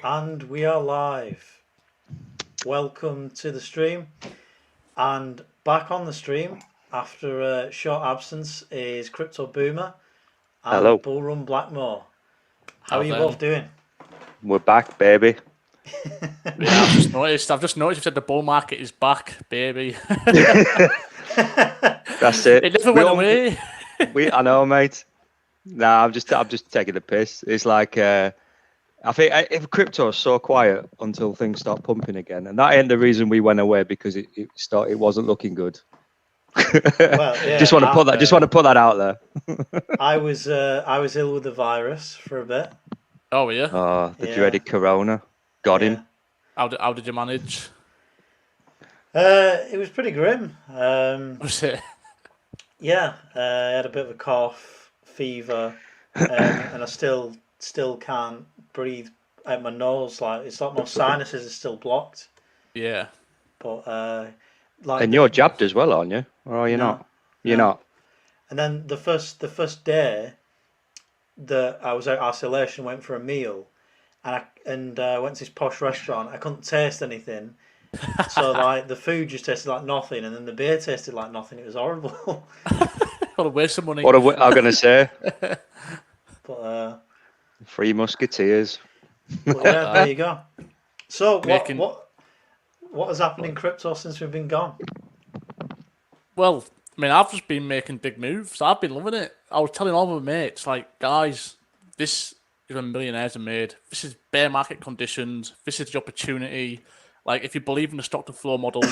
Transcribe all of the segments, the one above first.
And we are live. Welcome to the stream. And back on the stream after a short absence is Crypto Boomer Hello. and Bullrun Blackmore. How are you then. both doing? We're back, baby. Yeah, I've just noticed you said the bull market is back, baby. That's it. It never went away. I know, mate. Nah, I'm just taking the piss. It's like I think if crypto is so quiet until things start pumping again, and that ain't the reason we went away because it wasn't looking good. Well, yeah, just want to put that out there. I was ill with the virus for a bit. Oh yeah. Oh, the dreaded Corona got him. How did you manage? It was pretty grim. Was it? Yeah, I had a bit of a cough, fever, and I still can't breathe out my nose. It's like my sinuses are still blocked. Yeah. But and you're jabbed as well, aren't you? Or are you not? You're not. And then the first day that I was out isolation, went for a meal, and I went to this posh restaurant. I couldn't taste anything. So like the food just tasted like nothing, and then the beer tasted like nothing. It was horrible. What a waste of money. I'm gonna say. But Three Musketeers. But yeah, there you go. So what has happened in crypto since we've been gone? Well, I mean, I've just been making big moves. I've been loving it. I was telling all my mates, like, guys, this is when millionaires are made. This is bear market conditions. This is the opportunity. Like, if you believe in the stock to flow model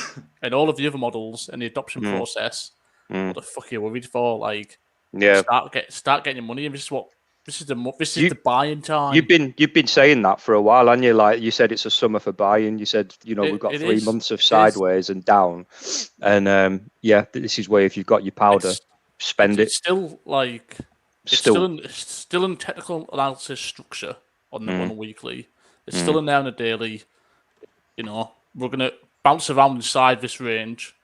and all of the other models and the adoption process, what the fuck are you worried for? Like, start getting your money. And this is the buying time. You've been saying that for a while, haven't you? Like you said, it's a summer for buying. You said, we've got 3 months of sideways and down, and this is where if you've got your powder, spend it. It's still like still in technical analysis structure on the weekly. It's still in there on the daily. We're gonna bounce around inside this range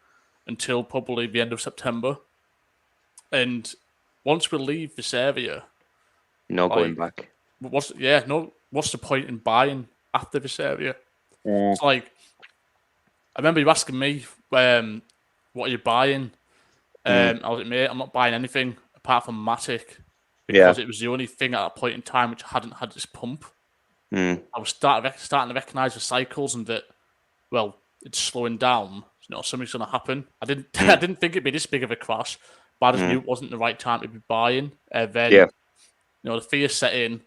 until probably the end of September, and once we leave this area. No going back. What's the point in buying after this area? It's like I remember you asking me, what are you buying? I was like, mate, I'm not buying anything apart from Matic because it was the only thing at that point in time which hadn't had this pump. I was starting to recognise the cycles and that, well, it's slowing down. Something's going to happen. I didn't think it'd be this big of a crash, but I just knew it wasn't the right time to be buying. The fear set in.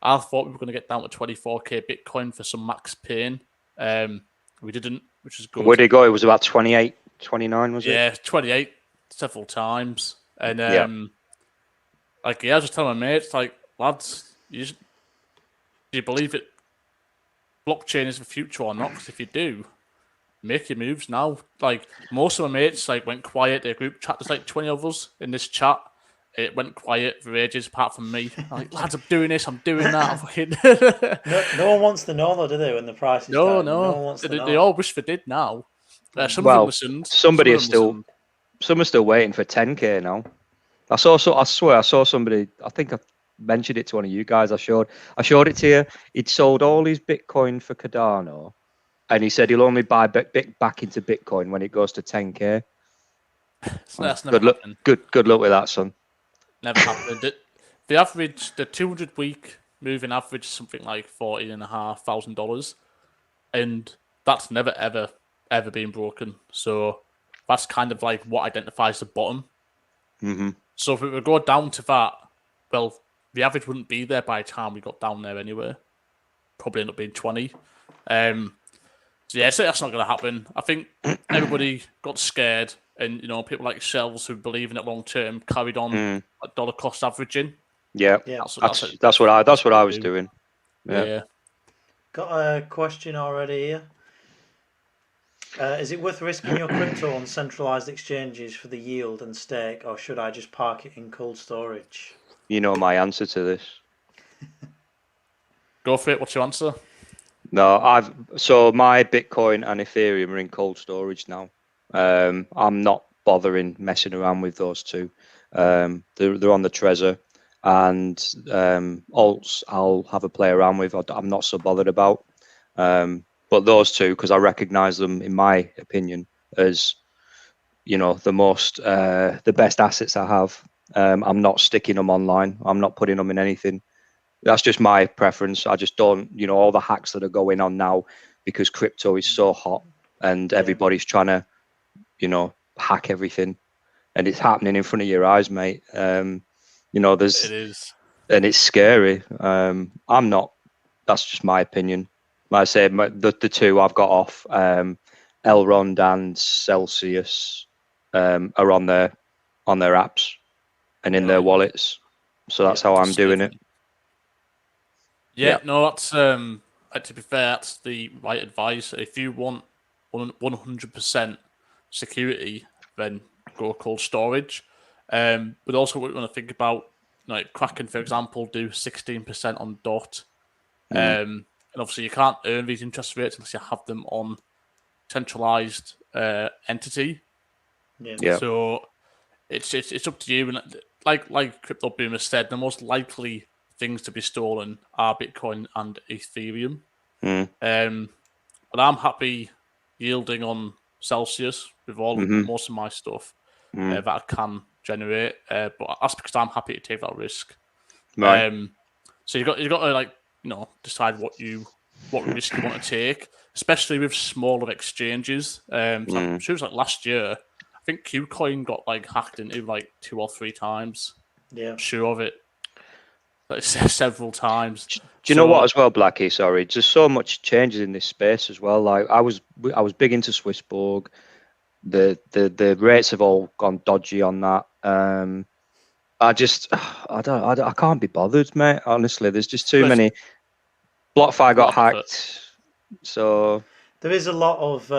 I thought we were going to get down to 24k Bitcoin for some max pain. We didn't, which is good. Where did it go? It was about 28, 29, was it? Yeah, 28 several times. And I was just telling my mates, like, lads, do you believe it? Blockchain is the future or not? Because if you do, make your moves now. Like, most of my mates went quiet. Their group chat, there's 20 of us in this chat. It went quiet for ages, apart from me. I'm like, lads, I'm doing this, I'm doing that. No one wants to know, though, do they? When the price is down, no one wants to know. They all wish they did now. Some of them listened. Some are still waiting for 10k now. I swear I saw somebody. I think I mentioned it to one of you guys. I showed it to you. He'd sold all his Bitcoin for Cardano, and he said he'll only buy back into Bitcoin when it goes to 10k. So that's never happened. Good luck with that, son. Never happened. The 200-week moving average is something like $14,500, and that's never ever been broken. So that's kind of like what identifies the bottom. So if we would go down to that, well, the average wouldn't be there by the time we got down there anyway. Probably end up being 20. So that's not going to happen. I think everybody got scared. And people like yourselves who believe in it long term carried on dollar cost averaging. Yeah. That's what I was doing. Yeah. Got a question already here. Is it worth risking your crypto on centralized exchanges for the yield and stake, or should I just park it in cold storage? You know my answer to this. Go for it. What's your answer? No, so my Bitcoin and Ethereum are in cold storage now. I'm not bothering messing around with those two. They're on the Trezor, and alts I'll have a play around with. I'm not so bothered about. But those two, because I recognise them, in my opinion, as the best assets I have. I'm not sticking them online. I'm not putting them in anything. That's just my preference. I just don't, all the hacks that are going on now because crypto is so hot and everybody's trying to, hack everything, and it's happening in front of your eyes, mate. It is, and it's scary. I'm not. That's just my opinion. Like I say, the two I've got off, Elrond and Celsius, are on their apps and in their wallets. So that's how I'm doing it. Yeah, no, that's to be fair, that's the right advice. If you want 100% security, then go cold storage. But also, what you want to think about, like Kraken, for example, do 16% on DOT. And obviously, you can't earn these interest rates unless you have them on centralized entity. Yeah. So it's up to you. And like Crypto Boomer said, the most likely things to be stolen are Bitcoin and Ethereum. But I'm happy yielding on Celsius with most of my stuff that I can generate. But that's because I'm happy to take that risk. Right. So you've got to decide what risk you want to take, especially with smaller exchanges. So I'm sure it was like last year. I think KuCoin got hacked into 2 or 3 times. Yeah, I'm sure of it. Several times. Do you know what as well, Blackie? Sorry, there's so much changes in this space as well. Like I was big into Swissborg. The rates have all gone dodgy on that. I can't be bothered, mate. Honestly, there's just too many. BlockFi got hacked, so there is a lot of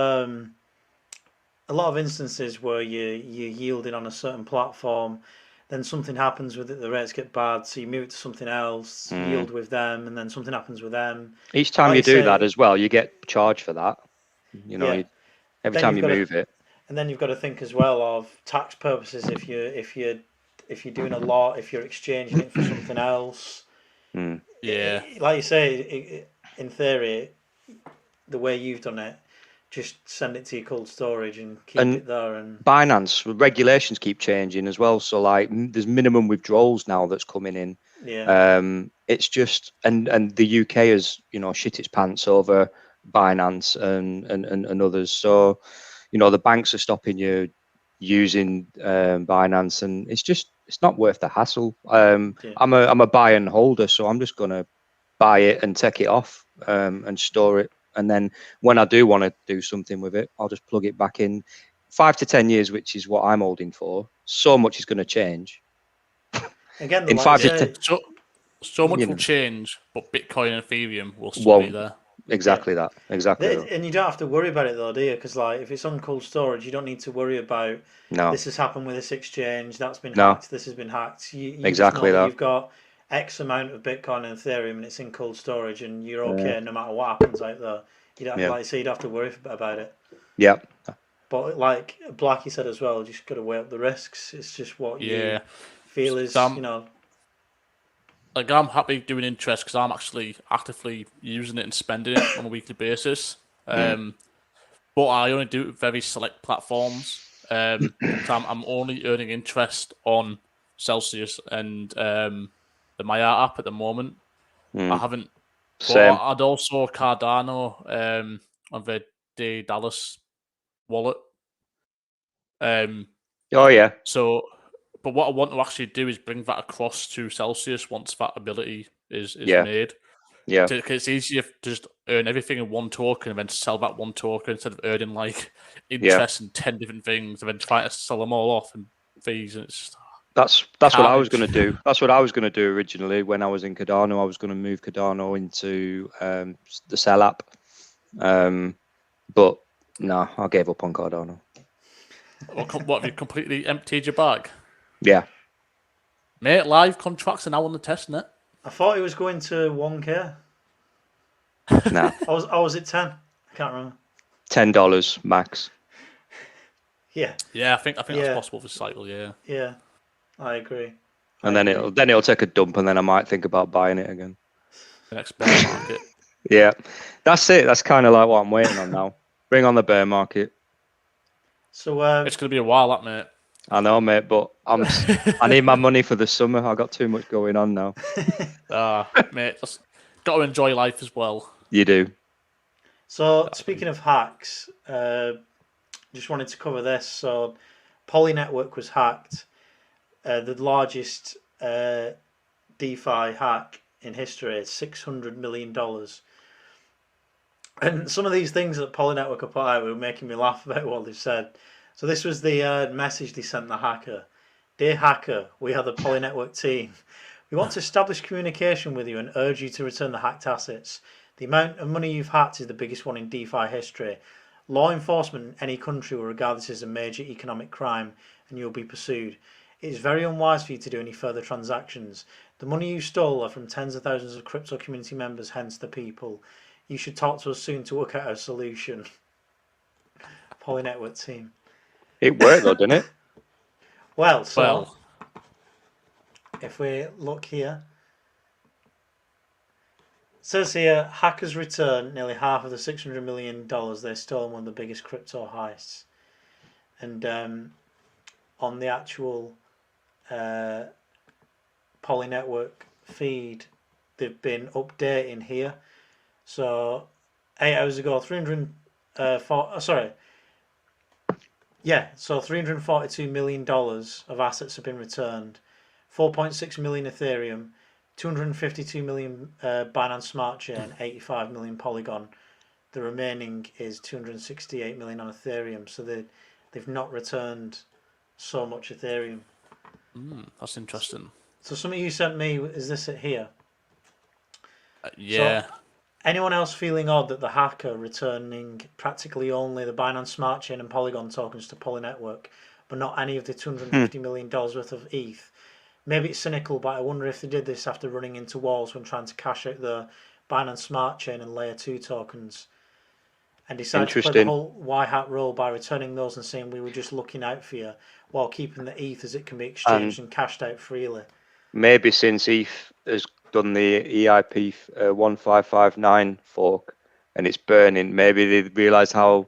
instances where you're yielding on a certain platform, then something happens with it, the rates get bad, so you move it to something else, yield with them, and then something happens with them. Each time you do that as well, you get charged for that. Every time you move it. And then you've got to think as well of tax purposes. If you're doing a lot, if you're exchanging it for something else, like you say, in theory, the way you've done it, just send it to your cold storage and keep it there. And Binance regulations keep changing as well. So there's minimum withdrawals now that's coming in. Yeah. It's just and the UK has shit its pants over Binance and others. So the banks are stopping you using Binance, and it's not worth the hassle. I'm a buy and holder, so I'm just gonna buy it and take it off and store it. And then when I do want to do something with it, I'll just plug it back in. 5 to 10 years, which is what I'm holding for. So much is going to change. Again, in 5 to 10, so much will change, but Bitcoin and Ethereum will still be there. Exactly that. Exactly. And you don't have to worry about it though, do you? Because if it's on cold storage, you don't need to worry about this has happened with this exchange, that's been hacked, this has been hacked. You exactly that. You've got X amount of Bitcoin and Ethereum, and it's in cold storage, and you're okay no matter what happens out there. You don't you don't have to worry about it. Yeah. But like Blackie said as well, you just got to weigh up the risks. It's just what you feel is Like I'm happy doing interest because I'm actually actively using it and spending it on a weekly basis. But I only do it with very select platforms. I'm only earning interest on Celsius and the Maya app at the moment. I haven't. Same. I'd also Cardano on the Dallas wallet. Oh yeah. So, but what I want to actually do is bring that across to Celsius once that ability is made. Yeah. Because it's easier to just earn everything in one token and then sell that one token instead of earning interest in 10 different things and then trying to sell them all off and fees. And it's that's what I was going to do. That's what I was going to do originally when I was in Cardano. I was going to move Cardano into the Sell app, but no, I gave up on Cardano. What have you completely emptied your bag? Yeah, mate. Live contracts are now on the testnet. I thought it was going to 1K. No, I was at 10. I can't remember. $10 max. Yeah. Yeah, I think that's possible for cycle. Yeah. Yeah, I agree. And then it'll take a dump, and then I might think about buying it again. The next bear market. Yeah, that's it. That's kind of like what I'm waiting on now. Bring on the bear market. So It's going to be a while, that, mate. I know, mate, but I need my money for the summer. I got too much going on now. Mate, just got to enjoy life as well. You do. So speaking of hacks, just wanted to cover this. So Poly Network was hacked, the largest DeFi hack in history. It's $600 million. And some of these things that Poly Network have put out were making me laugh about what they've said. So this was the message they sent the hacker. Dear hacker, we are the Poly Network team. We want to establish communication with you and urge you to return the hacked assets. The amount of money you've hacked is the biggest one in DeFi history. Law enforcement in any country will regard this as a major economic crime and you'll be pursued. It is very unwise for you to do any further transactions. The money you stole are from tens of thousands of crypto community members, hence the people. You should talk to us soon to work out a solution. Poly Network team. It worked though, didn't it? Well, if we look here, it says here, hackers returned nearly half of the $600 million they stole in one of the biggest crypto heists. And on the actual Poly Network feed, they've been updating here. So 8 hours ago, $342 million of assets have been returned. 4.6 million Ethereum, 252 million Binance Smart Chain, 85 million Polygon. The remaining is 268 million on Ethereum. So they've not returned so much Ethereum. That's interesting. So something you sent me, is this it here? Yeah. So, anyone else feeling odd that the hacker returning practically only the Binance Smart Chain and Polygon tokens to Poly Network, but not any of the $250 million worth of ETH? Maybe it's cynical, but I wonder if they did this after running into walls when trying to cash out the Binance Smart Chain and Layer 2 tokens, and decided to play the whole white hat role by returning those and saying we were just looking out for you while keeping the ETH as it can be exchanged and cashed out freely. Maybe since ETH has done the EIP 1559 fork and it's burning, maybe they realise how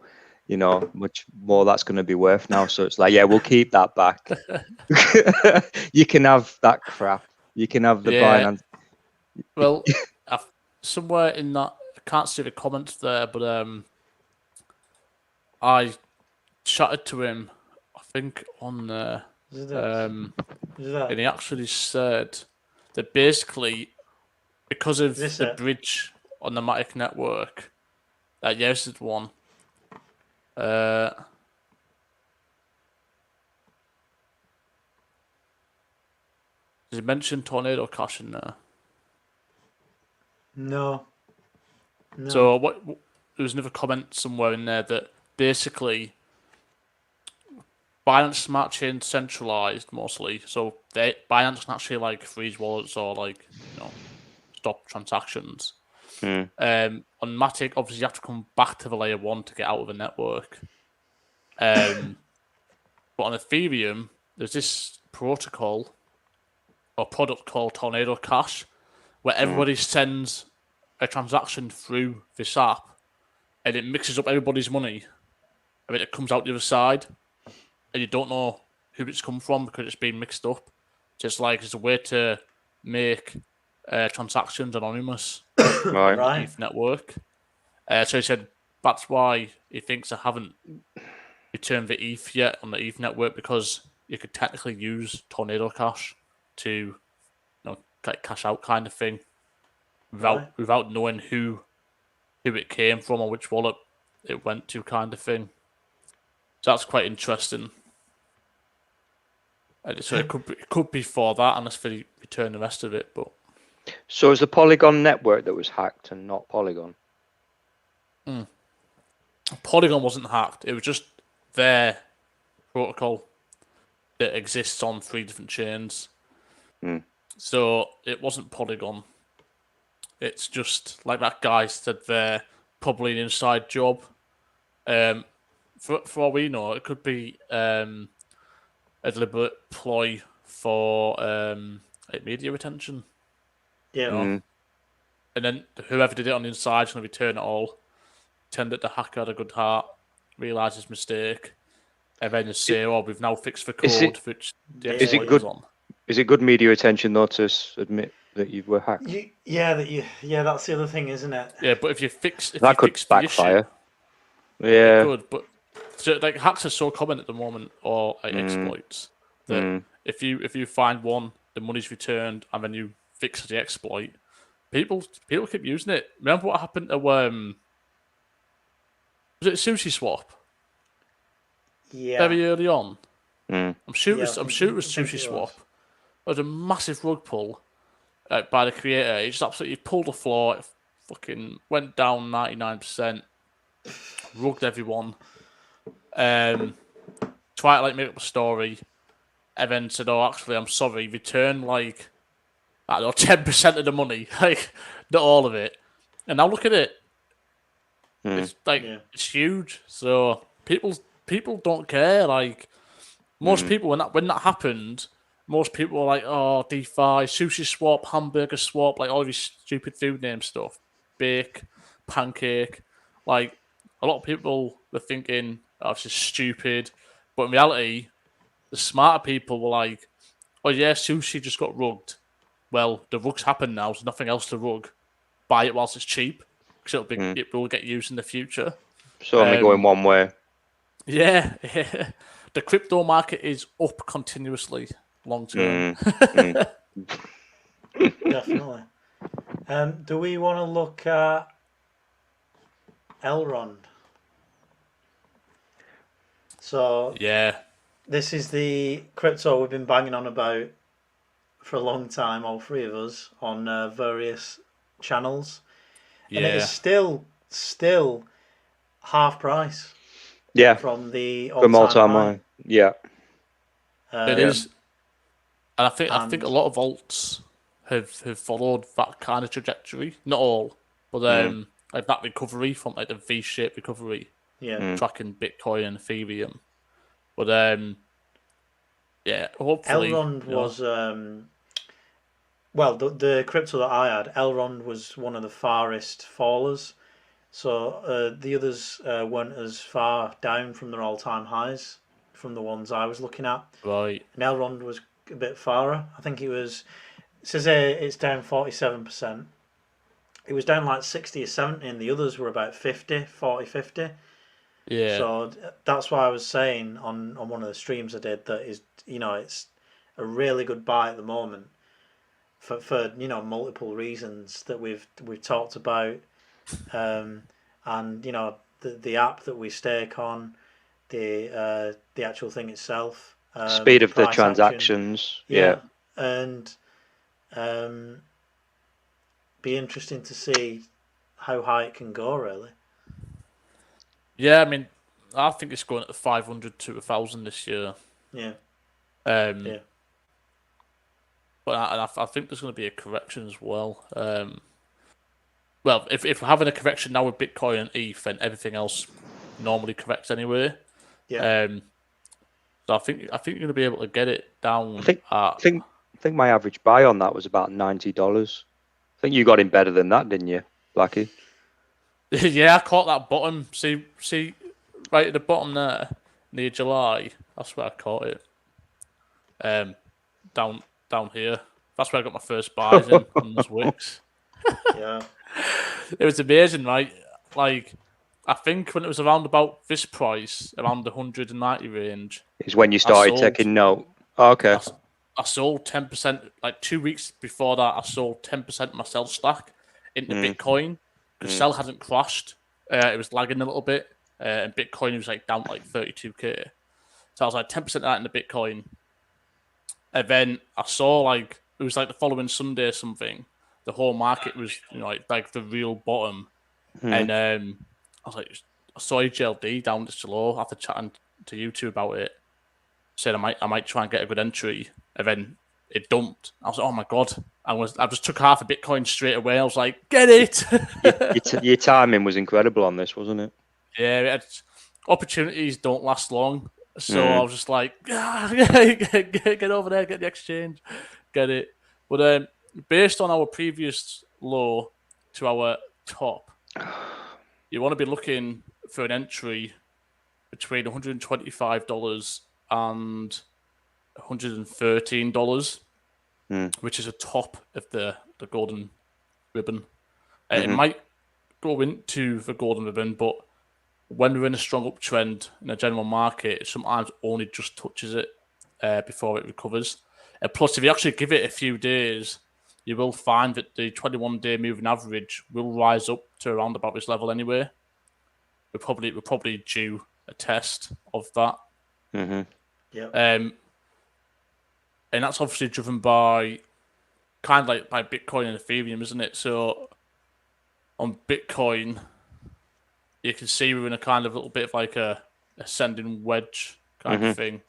much more that's going to be worth now. So it's like, yeah, we'll keep that back. You can have that crap. You can have the Binance. Well, somewhere in that, I can't see the comments there, but I chatted to him, I think on there, and he actually said that basically because of the bridge on the Matic network, yes, it's one. Does he mention Tornado Cash in there? No. So there was another comment somewhere in there that basically Binance Smart Chain centralized mostly, so Binance can actually freeze wallets or stop transactions. On Matic, obviously you have to come back to the layer 1 to get out of the network. But on Ethereum, there's this protocol or product called Tornado Cash, where everybody sends a transaction through this app, and it mixes up everybody's money, and then it comes out the other side, and you don't know who it's come from because it's been mixed up. Just it's a way to make transactions anonymous on the ETH network. So he said that's why he thinks I haven't returned the ETH yet on the ETH network, because you could technically use Tornado Cash to cash out kind of thing without knowing who it came from or which wallet it went to kind of thing. So that's quite interesting. So it could be for that, unless they return the rest of it. But so it's the Polygon network that was hacked and not Polygon. Polygon wasn't hacked. It was just their protocol that exists on 3 different chains. So it wasn't Polygon. It's just like that guy said there, probably an inside job. For all we know, it could be a deliberate ploy for like media retention. Yeah. And then whoever did it on the inside is going to return it all. Pretend that the hacker had a good heart, realise his mistake, and then just say, "Oh, we've now fixed the code which the exploit was on." Is it good media attention though to admit that you were hacked? Yeah, that's the other thing, isn't it? Yeah, but if you fix That could the backfire. issue, Yeah. it could. But so, like hacks are so common at the moment, or like exploits, that if you find one, the money's returned, and then you fix the exploit, people keep using it. Remember what happened to was it Sushi Swap? Yeah. Very early on. I'm sure it was Sushi it Swap. was. It was a massive rug pull by the creator. He just absolutely pulled the floor. It fucking went down 99%. Rugged everyone. Tried to like make up a story. And then said, "Oh, actually, I'm sorry. Return like I don't know 10% of the money, like not all of it." And now look at it. It's like it's huge. So people don't care. Like most people, when that happened, most people were like, "Oh, DeFi, Sushi Swap, Hamburger Swap, like all these stupid food name stuff, Bake, Pancake." Like a lot of people were thinking, "Oh, this is stupid," but in reality, the smarter people were like, "Oh yeah, sushi just got rugged. Well, the rugs happen now. There's nothing else to rug. Buy it whilst it's cheap, because it will get used in the future." So only going one way. Yeah. The crypto market is up continuously long term. Definitely. Do we want to look at Elrond? So Yeah. this is the crypto we've been banging on about for a long time, all three of us, on various channels, and it is still half price. Yeah. From the all-time high. Yeah. It is. And I think a lot of alts have followed that kind of trajectory. Not all, but like that recovery from like the V-shaped recovery. Yeah. Tracking Bitcoin and Ethereum. But hopefully Elrond was well, the crypto that I had, Elrond was one of the farthest fallers. So the others weren't as far down from their all-time highs from the ones I was looking at. Right. And Elrond was a bit farther. I think it was. It says it's down 47%. It was down like 60 or 70, and the others were about 50, 50. Yeah. So that's why I was saying on one of the streams I did that is it's a really good buy at the moment for multiple reasons that we've talked about. And the app that we stake on, the actual thing itself, speed of the price transactions, action. And be interesting to see how high it can go, really. Yeah, I mean, I think it's going at 500 to 1,000 this year. Yeah. Yeah. But I think there's going to be a correction as well. Well, if we're having a correction now with Bitcoin and ETH, then everything else normally corrects anyway. Yeah. So I think you're going to be able to get it down. I think my average buy on that was about $90. I think you got in better than that, didn't you, Blackie? Yeah, I caught that bottom. See, right at the bottom there, near July. That's where I caught it. Down here. That's where I got my first buys in on those wicks. Yeah. It was amazing, right? Like, I think when it was around about this price, around the 190 range, is when you started taking note. Oh, okay. I sold 10%. Like 2 weeks before that, I sold 10% of my sell stack into Bitcoin because sell hadn't crashed. It was lagging a little bit, and Bitcoin was like down like 32k. So I was like 10% of that into Bitcoin, and then I saw like it was like the following Sunday or something. The whole market was like the real bottom, and I was like, I saw HLD down this low after chatting to you two about it. Said I might try and get a good entry, and then it dumped. I was like, oh my god! I just took half a Bitcoin straight away. I was like, get it! Your timing was incredible on this, wasn't it? Yeah, opportunities don't last long. So I was just like, get over there, get the exchange, get it. But based on our previous low to our top, you want to be looking for an entry between $125 and $113, which is a top of the golden ribbon. It might go into the golden ribbon, but when we're in a strong uptrend in a general market, it sometimes only just touches it before it recovers. Plus, if you actually give it a few days, you will find that the 21-day moving average will rise up to around about this level anyway. We're probably due a test of that. Yeah. And that's obviously driven by kind of like by Bitcoin and Ethereum, isn't it? So on Bitcoin, you can see we're in a kind of little bit of like a ascending wedge kind of thing.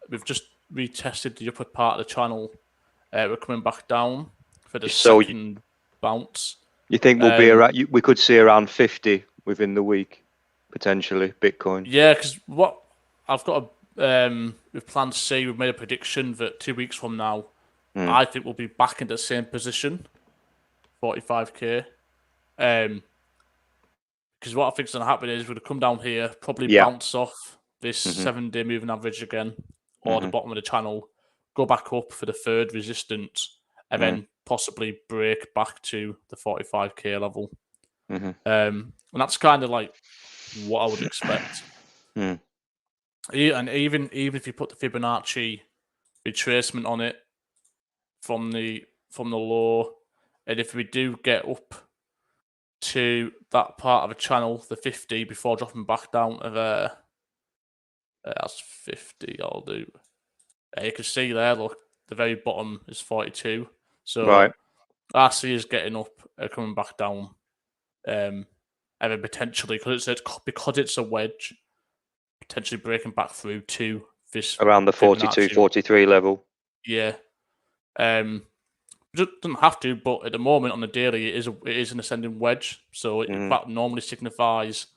We've just retested the upper part of the channel. We're coming back down for the second bounce. You think we'll be around? We could see around 50 within the week, potentially Bitcoin. Yeah, because what I've got we've planned to see. We've made a prediction that 2 weeks from now, I think we'll be back in the same position, 45k. Because what I think is going to happen is we're going to come down here, probably bounce off this 7-day moving average again, or the bottom of the channel, go back up for the third resistance, and then possibly break back to the 45k level. And that's kind of like what I would expect. And even if you put the Fibonacci retracement on it from the low, and if we do get up to that part of a channel, the 50, before dropping back down to that's 50. I'll do. You can see there. Look, the very bottom is 42. So I see is getting up, coming back down, and then potentially because it's a wedge, potentially breaking back through to this around the 42, 43 level. Yeah. Doesn't have to, but at the moment on the daily, it is an ascending wedge. So that normally signifies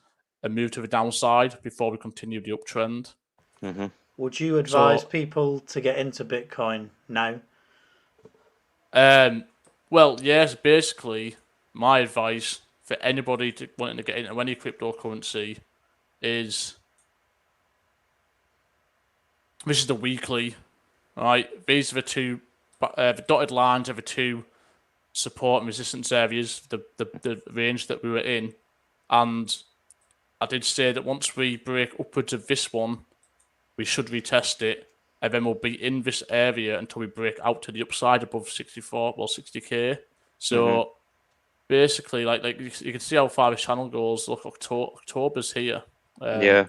a move to the downside before we continue the uptrend. Would you advise people to get into Bitcoin now? Well, yes. Basically, my advice for anybody wanting to get into any cryptocurrency is this is the weekly. All right, these are the two. The dotted lines are the two support and resistance areas, the range that we were in. And I did say that once we break upwards of this one, we should retest it, and then we'll be in this area until we break out to the upside above 60k. So basically, like you can see how far this channel goes. Look, October's here. There's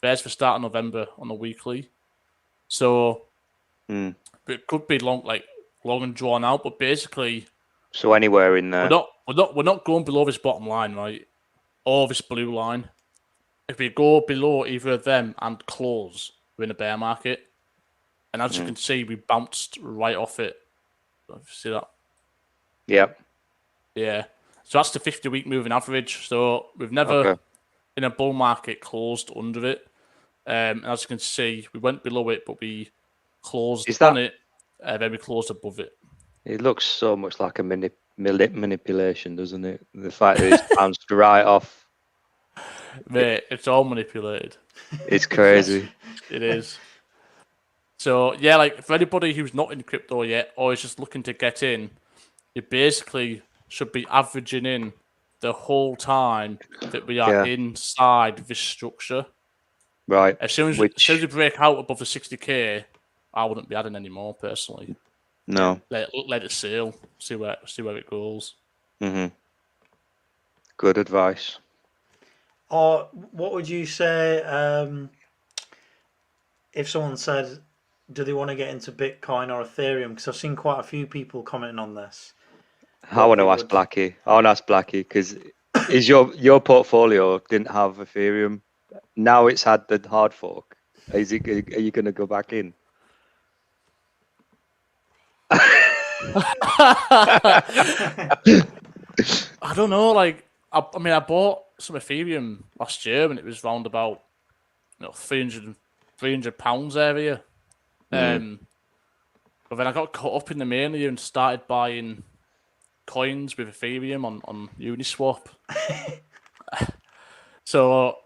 the start of November on the weekly. So it could be long and drawn out, but basically, so anywhere in there, we're not going below this bottom line, right, or this blue line. If we go below either of them and close, we're in a bear market, and as you can see, we bounced right off it. See that? Yeah. So that's the 50-week moving average. So we've never in a bull market closed under it. And as you can see, we went below it, but we closed on it, and then we closed above it. It looks so much like a manipulation, doesn't it? The fact that it's bounced right off. Mate, it's all manipulated. It's crazy. It is. So, yeah, like for anybody who's not in crypto yet or is just looking to get in, you basically should be averaging in the whole time that we are inside this structure. Right. As soon as we break out above the 60k, I wouldn't be adding any more personally. No. Let it sail. See where it goes. Good advice. Or what would you say if someone said, do they want to get into Bitcoin or Ethereum? Because I've seen quite a few people commenting on this. I want to ask Blackie because is your portfolio didn't have Ethereum. Now it's had the hard fork. Are you going to go back in? I don't know. Like, I bought some Ethereum last year, and it was round about £300 area. But then I got caught up in the mania and started buying coins with Ethereum on Uniswap. So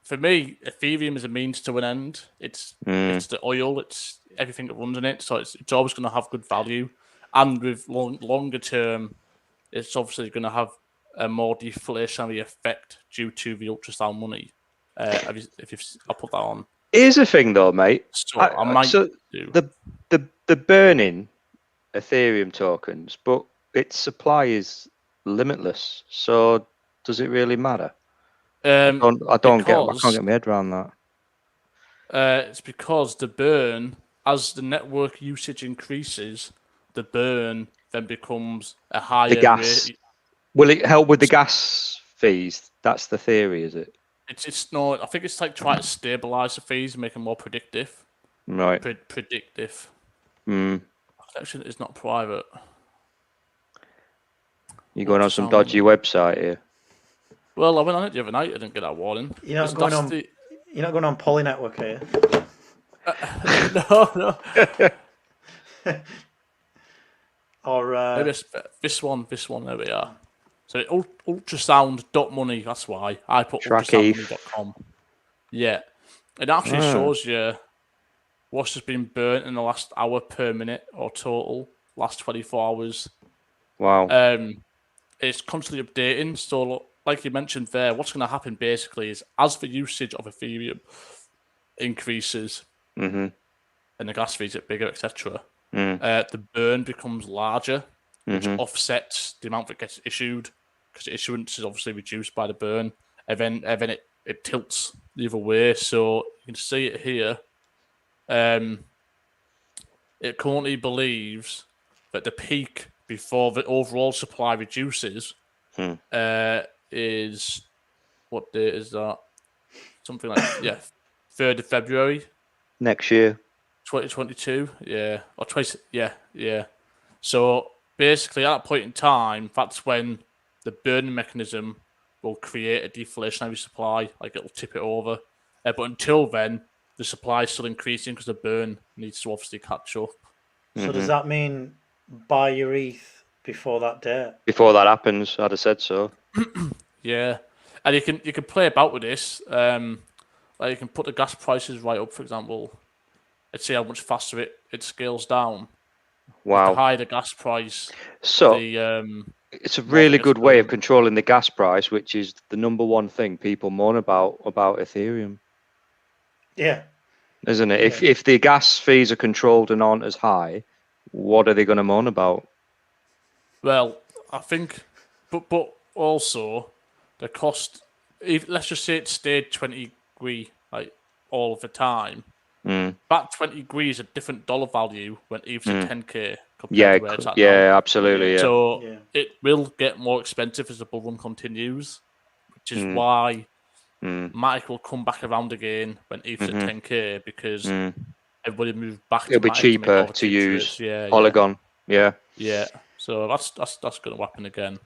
for me, Ethereum is a means to an end. It's the oil, it's everything that runs in it. So it's always going to have good value. And with longer term, it's obviously going to have a more deflationary effect due to the ultrasound money. I'll put that on. Here's the thing, though, mate. So I might do. The burning Ethereum tokens, but its supply is limitless. So does it really matter? I can't get my head around that. It's because the burn, as the network usage increases, the burn then becomes a higher The gas. rate. Will it help with the gas fees? That's the theory, is it? It's not. I think it's like trying to stabilize the fees, make them more predictive. Right. Predictive. Mm. Actually, it's not private. You're going on some dodgy website here. Well, I went on it the other night. I didn't get that warning. You're not going on Poly Network here. No. Or maybe this one. There we are. So ultrasound.money. That's why I put ultrasoundmoney.com. Yeah, it actually shows you what's just been burnt in the last hour per minute or total last 24 hours. Wow. It's constantly updating. So, like you mentioned there, what's going to happen basically is as the usage of Ethereum increases and the gas fees get bigger, etc., the burn becomes larger, which offsets the amount that gets issued because the issuance is obviously reduced by the burn, and then it tilts the other way. So you can see it here. It currently believes that the peak before the overall supply reduces is, what date is that? Something like 3rd of February next year, 2022. Yeah, or 20. Yeah. So basically, at that point in time, that's when the burning mechanism will create a deflationary supply, like it'll tip it over. But until then, the supply is still increasing because the burn needs to obviously catch up. So does that mean buy your ETH before that date? Before that happens, I'd have said so. Yeah, and you can play about with this. Like you can put the gas prices right up, for example, and see how much faster it scales down. Wow. The higher the gas price, so it's a really good way of controlling the gas price, which is the number one thing people moan about Ethereum. Yeah. Isn't it? Yeah. If the gas fees are controlled and aren't as high, what are they going to moan about? Well, I think, but also the cost. Let's just say it stayed 20 Gui like all of the time. That 20 Gui is a different dollar value when ETH's at 10k compared to where it's at now. Absolutely. Yeah. So it will get more expensive as the bull run continues, which is why Matic will come back around again when ETH's at 10k because everybody moved back. It'll be cheaper to use Polygon. Yeah. So that's going to happen again.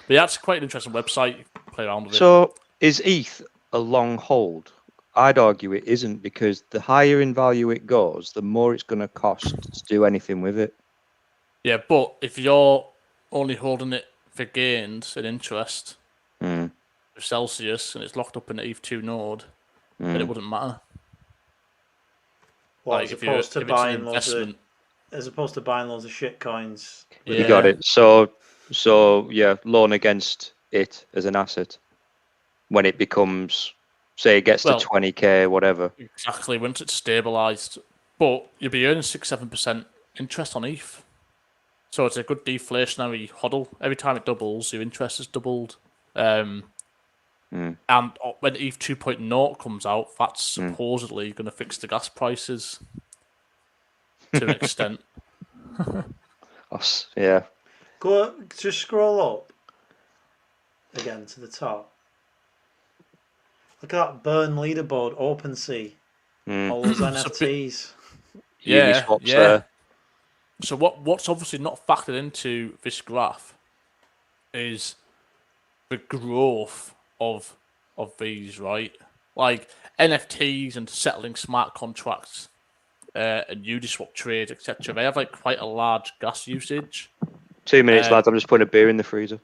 But yeah, it's quite an interesting website. Play around with it. So is ETH a long hold? I'd argue it isn't, because the higher in value it goes, the more it's going to cost to do anything with it. Yeah, but if you're only holding it for gains and interest with Celsius and it's locked up in the ETH2 node, then it wouldn't matter. Well, like as opposed to buying loads of shit coins. You got it. So loan against it as an asset when it becomes, say, it gets to 20k, whatever. Exactly, once it's stabilized. But you'll be earning 6-7% interest on ETH. So it's a good deflationary hodl. Every time it doubles, your interest is doubled. And when ETH 2.0 comes out, that's supposedly going to fix the gas prices to an extent. Yeah. Just scroll up again to the top. Look at that burn leaderboard, OpenSea. All those NFTs. Yeah. So what's obviously not factored into this graph is the growth of these, right? Like NFTs and settling smart contracts and Uniswap trades, etc. They have like quite a large gas usage. 2 minutes, lads. I'm just putting a beer in the freezer.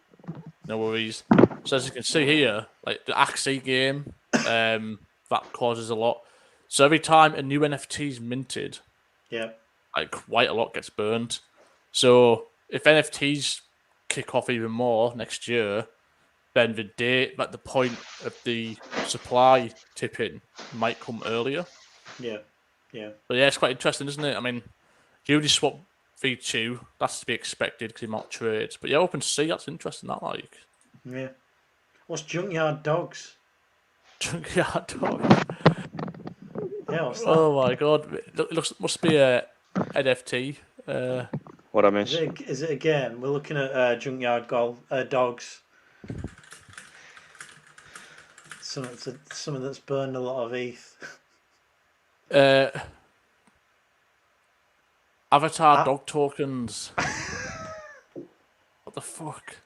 No worries. So as you can see here, like the Axie game, that causes a lot. So every time a new NFT is minted, Yeah. like quite a lot gets burned. So if NFTs kick off even more next year, then the date, like the point of the supply tipping, might come earlier. Yeah. Yeah. But yeah, it's quite interesting, isn't it? I mean, Uniswap V2, that's to be expected because he might trades. But yeah, OpenSea, that's interesting. That like Yeah. What's Junkyard Dogs? junkyard dog. Yeah, what's that? Oh my god, it must be a NFT. What I Is miss? is it a game? We're looking at Junkyard Dogs. Something that's burned a lot of ETH. Avatar dog tokens. What the fuck?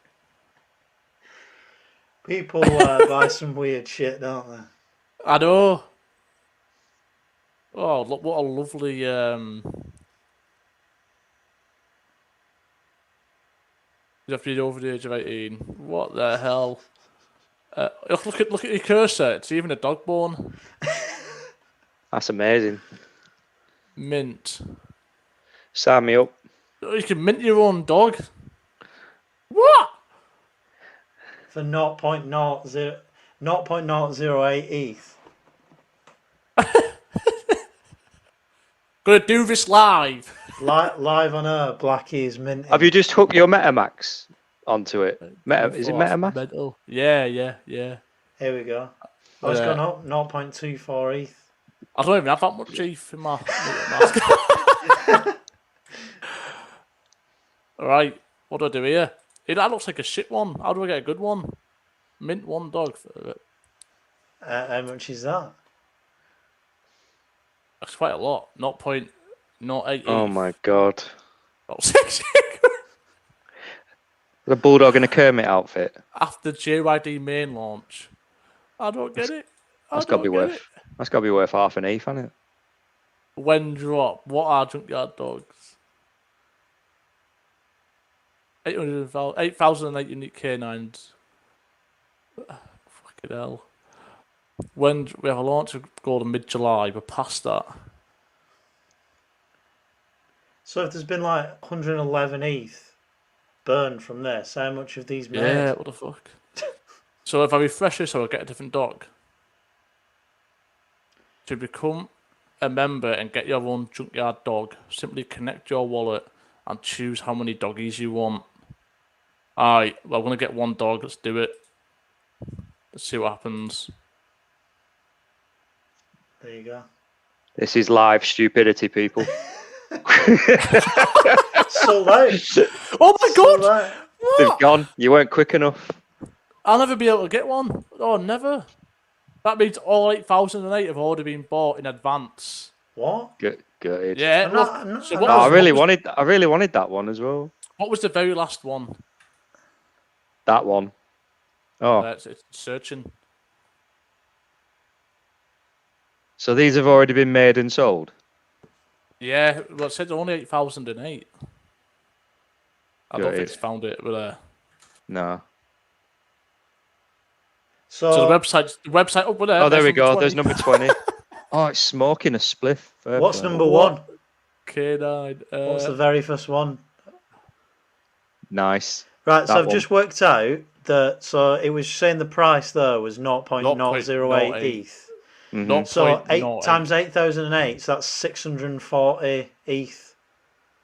People buy some weird shit, don't they? I know. Oh, look, what a lovely. You have to be over the age of 18. What the hell? Look at your cursor. It's even a dog bone. That's amazing. Mint. Sign me up. Oh, you can mint your own dog. What? For 0.008 ETH. Gonna do this live. Live on air, Blackie's minting. Have you just hooked your MetaMax onto it? Is it Oh, that's MetaMask? mental. Yeah. Here we go. Oh, it's gone up 0.24 ETH. I don't even have that much ETH in my mask. Alright, what do I do here? That looks like a shit one. How do I get a good one? Mint one dog for it. How much is that? That's quite a lot. 0.08. Oh my god. 0.6. The Bulldog in a Kermit outfit. After JYD main launch. I don't get it. That's got to be worth. That's got to be worth half an ETH, hasn't it? When drop, what are junkyard dogs? 8,008 unique canines. Fucking hell. When we have a launch of gold in mid-July, we're past that. So if there's been like 111 ETH burned from this, how much of these made? Yeah, what the fuck? So if I refresh this, I'll get a different dog. To become a member and get your own junkyard dog, simply connect your wallet and choose how many doggies you want. Alright, well, I'm going to get one dog. Let's do it. Let's see what happens. There you go. This is live stupidity, people. Sold out. Oh my Sold god! out. They've What? gone. You weren't quick enough. I'll never be able to get one. Oh, never. That means all 8,008 have already been bought in advance. What? Good. Yeah. I'm Look, not- I'm not- so I'm what not- I was- really what was- wanted. I really wanted that one as well. What was the very last one? That one. Oh, It's searching. so these have already been made and sold. Yeah, well, it said only 8,008. I don't think Good. it's found it, but No. so the website up there. Oh, there there's we go. 20. There's number 20. Oh, it's smoking a spliff. Fair What's play. number one? K9. What's the very first one? Nice. Right, so That I've one. just worked out that, so it was saying the price there was 0.008 0.08 ETH. Mhm. So 8 0.08. times 8,008, so that's 640 ETH.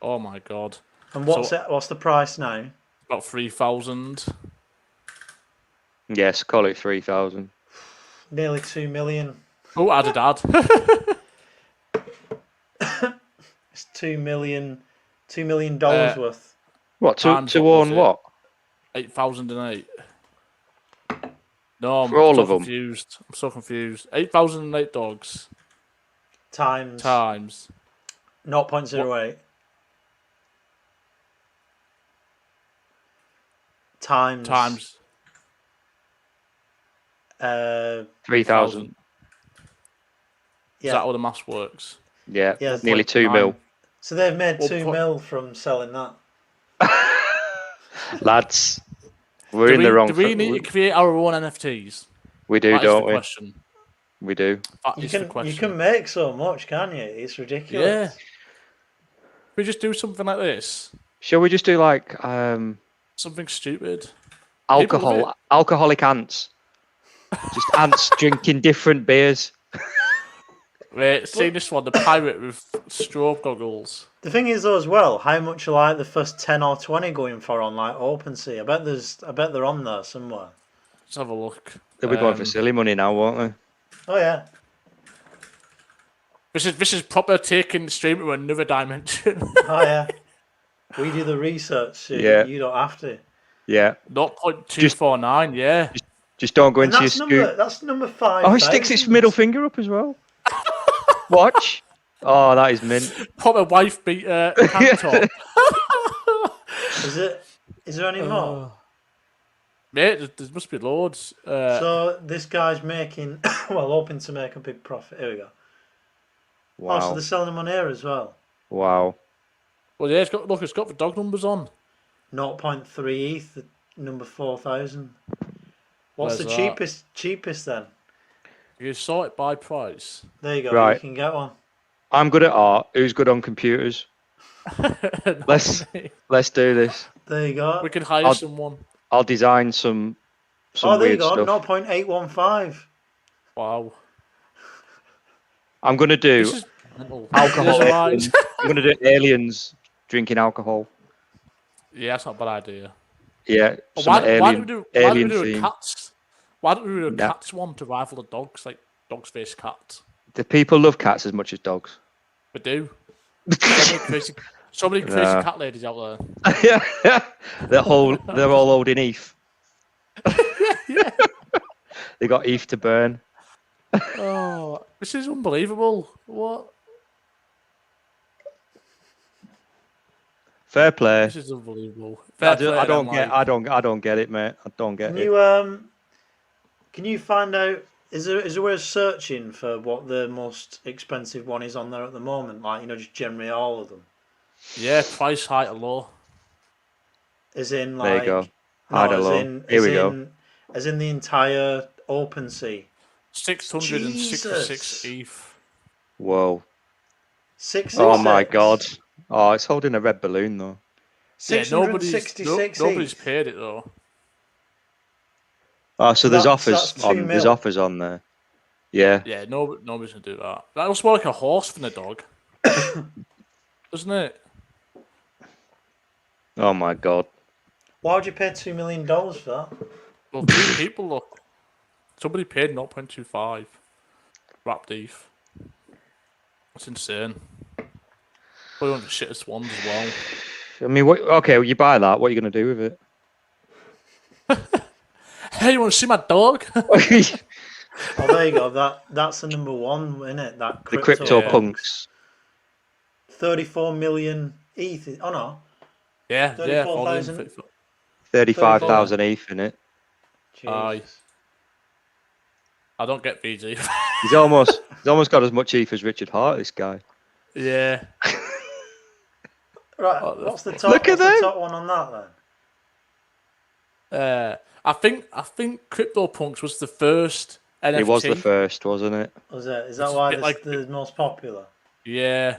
Oh my god. And what's the price now? About 3,000. Yes, call it 3,000. Nearly 2 million. Oh, add. It's $2 million dollars worth. What Times to what was own it? what? 8,008. No, I'm For all so of 'em? confused. I'm so confused. 8,008 dogs Times times 0.08. Times 3,000. Is that how the maths works? Yeah, Yeah, nearly 2 mil. So they've made 2 Well, mil from selling that. Lads, we're in the wrong. Do we need to create our own NFTs? We do, That is don't the we? question. We do. That You is the can question. make so much, can you? It's ridiculous. Yeah. We just do something like this. Shall we just do like Something stupid. People love it. alcoholic ants? Just ants drinking different beers. Wait, see this one, the pirate with strobe goggles. The thing is though as well, how much are like the first 10 or 20 going for on like OpenSea? I bet they're on there somewhere. Let's have a look. They'll be going for silly money now, won't they? Oh yeah. This is proper taking the stream to another dimension. Oh yeah. We do the research, so Yeah. you don't have to. Yeah. 0.249, yeah. Just don't go And into your scoop. that's number 5. Oh, he sticks his middle finger up as well. Watch. Oh, that is mint. Proper wife beater tank top. Is there any more? Mate, there must be loads. So this guy's making, hoping to make a big profit. Here we go. Wow. Oh, so they're selling them on here as well. Wow. Well, yeah, it's got the dog numbers on. 0.3 ETH, number 4,000. What's Where's the that? cheapest then? You sort it by price. There you go. Right. You can get one. I'm good at art. Who's good on computers? Let's do this. There you go. We can hire someone. I'll design some there you weird go. stuff. 0.815. Wow. I'm gonna do This is mental. alcohol. This is aliens. I'm gonna do aliens drinking alcohol. Yeah, that's not a bad idea. Yeah. But Some why don't we do a theme. cats? Why don't we do a No. cats one to rival the dogs, like dogs face cats? Do people love cats as much as dogs? We do. So many crazy No. cat ladies out there. Yeah. They're all holding ETH. Yeah. They got ETH to burn. Oh, this is unbelievable. What? Fair play. This is unbelievable. I Fair play, don't I'm get. like- I don't get it, mate. I don't get Can it. you find out? Is there a way of searching for what the most expensive one is on there at the moment? Like just generally all of them. Yeah, price high to low. As in There you like. go. High to low. Here we go. As in the entire OpenSea. 666 Jesus. ETH. Whoa. 666. Oh my god. Oh, it's holding a red balloon though. Yeah, 666 nobody's ETH. paid it though. Oh, so there's That's offers 2 on. There's mil. offers on there. Yeah. Yeah, nobody's gonna do that. That looks more like a horse than a dog, doesn't it? Oh my god. Why would you pay $2 million for that? Well, two people look. Somebody paid 0.25 wrapped ETH. That's insane. Probably one of the shittest ones as well. I mean, okay, well, you buy that. What are you going to do with it? Hey, you want to see my dog? Oh, there you go. That's the number one, isn't it? That The crypto punks. 34 million ETH. Oh no, Yeah, 34,000. 35,000 ETH in it. Aye. Jesus. I don't get VG. He's almost got as much ETH as Richard Hart. This guy. Yeah. Right, Oh, what's the top? Look at what's the them. top one on that then? I think CryptoPunks was the first NFT. It was the first, wasn't it? Was it? Is that It's a why bit it's like- the most popular? Yeah.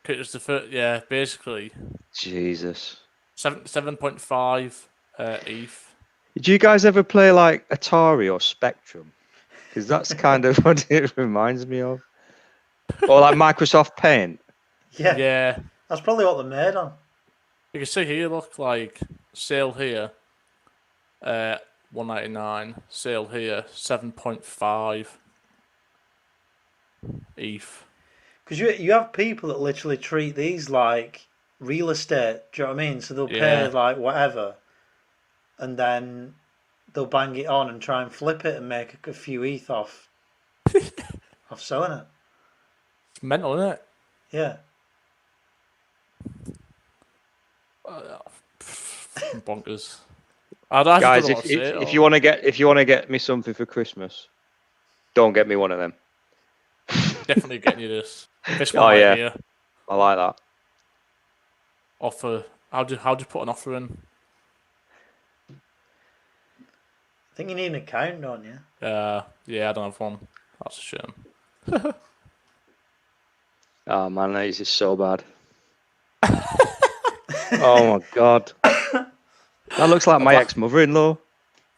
It was the first. Yeah, basically Jesus. 7.5 ETH. Did you guys ever play like Atari or Spectrum? Because that's kind of what it reminds me of. Or like Microsoft Paint. Yeah, Yeah. that's probably what they're made on. You can see here, look, like sale here, 199. Sale here, 7.5 ETH. Because you have people that literally treat these like real estate. Do you know what I mean? So they'll pay Yeah. like whatever, and then they'll bang it on and try and flip it and make a few ETH off selling it. It's mental, isn't it? Yeah. Bonkers. I don't Guys, know what to say. if you want to get me something for Christmas, don't get me one of them. Definitely getting you this. This one Oh right yeah, here. I like that. Offer. How do you put an offer in? I think you need an account, don't you? Yeah, I don't have one. That's a shame. Oh man, that is just so bad. Oh my god, that looks like my ex-mother-in-law.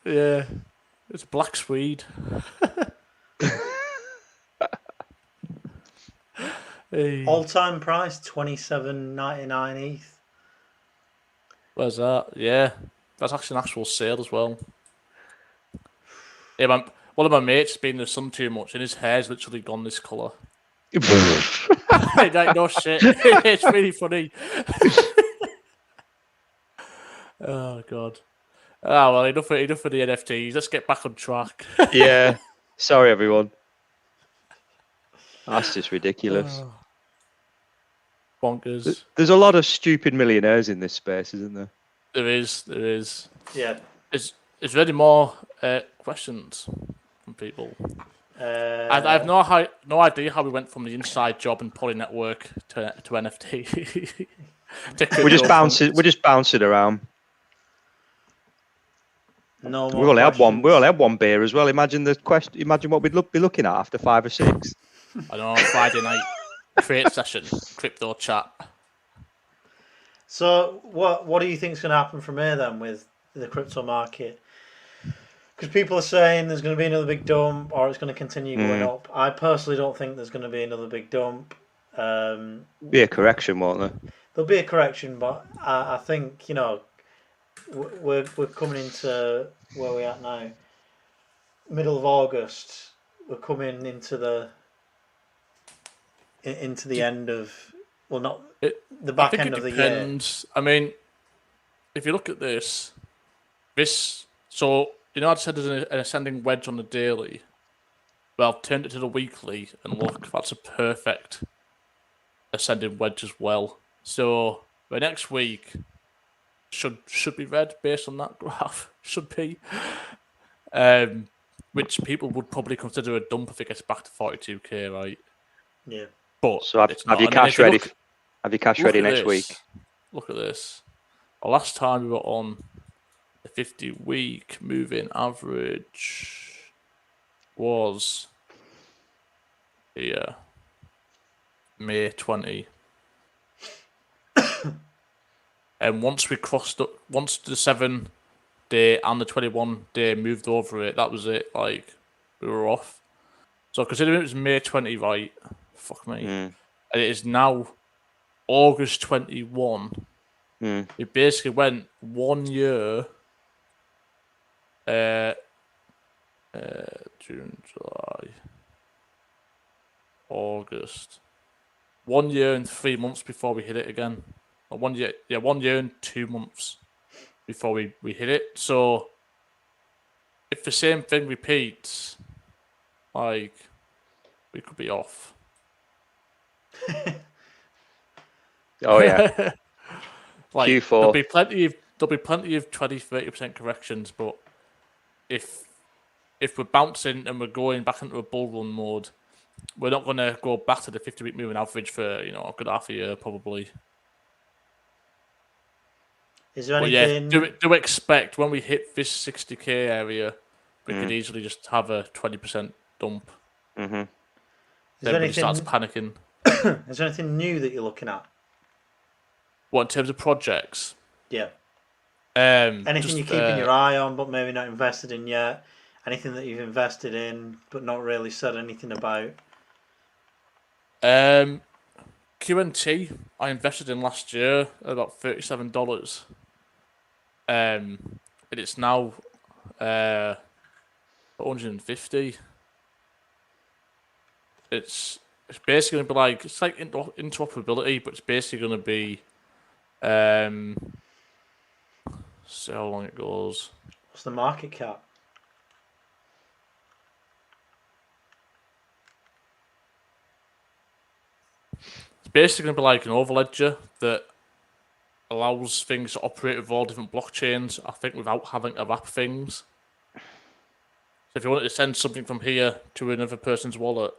Yeah, it's a black Swede. Hey, All-time price $27.99 ETH. where's that? Yeah, that's actually an actual sale as well. Yeah, one of my mates has been in the sun too much, and his hair's literally gone this colour. Like, no shit. It's really funny. Oh god. Oh well, enough for the NFTs. Let's get back on track. Yeah, sorry everyone. That's just ridiculous. Bonkers. There's a lot of stupid millionaires in this space, isn't there? There is. Yeah. Is there any more questions from people? I have no idea how we went from the inside job and poly network to NFT. We're just bouncing around. No more We only had questions. one. We only had one beer as well. Imagine the question. Imagine what we'd be looking at after 5 or 6. I know, Friday night trade session, crypto chat. So what do you think is going to happen from here then with the crypto market? Because people are saying there's going to be another big dump or it's going to continue going up. I personally don't think there's going to be another big dump. Be a correction, won't there? There'll be a correction, but I think, you know, we're coming into where we're at now. Middle of August, we're coming into the end of, well, not the back end of the year. I mean, if you look at this, so you know, I said there's an ascending wedge on the daily. Well, I've turned it to the weekly, and look, that's a perfect ascending wedge as well. So the next week should be red based on that graph. Should be, which people would probably consider a dump if it gets back to 42k, right? Yeah. But so have you cash ready? Have you cash ready next week? Look at this. The last time we were on the 50-week moving average was here, May 20. And once we crossed up, once the 7-day and the 21-day moved over it, that was it. Like, we were off. So considering it was May 20, right? Fuck me. And it is now August 21. It basically went 1 year. June, July, August. 1 year and 3 months before we hit it again. Or 1 year, yeah, 1 year and 2 months before we hit it. So if the same thing repeats, like, we could be off. Oh yeah. Like, Q4. there'll be plenty of 20-30% corrections, but if we're bouncing and we're going back into a bull run mode, we're not going to go back to the 50-week moving average for, you know, a good half a year probably. Is there anything? But yeah, do expect when we hit this 60k area, we could easily just have a 20% dump. Everybody starts panicking. Is there anything new that you're looking at? What, in terms of projects? Yeah. Anything you're keeping your eye on but maybe not invested in yet? Anything that you've invested in but not really said anything about? QNT, I invested in last year at about $37. And it's now 150. It's basically going to be like, it's like interoperability, but it's basically going to be see how long it goes. What's the market cap? It's basically going to be like an overledger that allows things to operate with all different blockchains, I think, without having to wrap things. So if you wanted to send something from here to another person's wallet,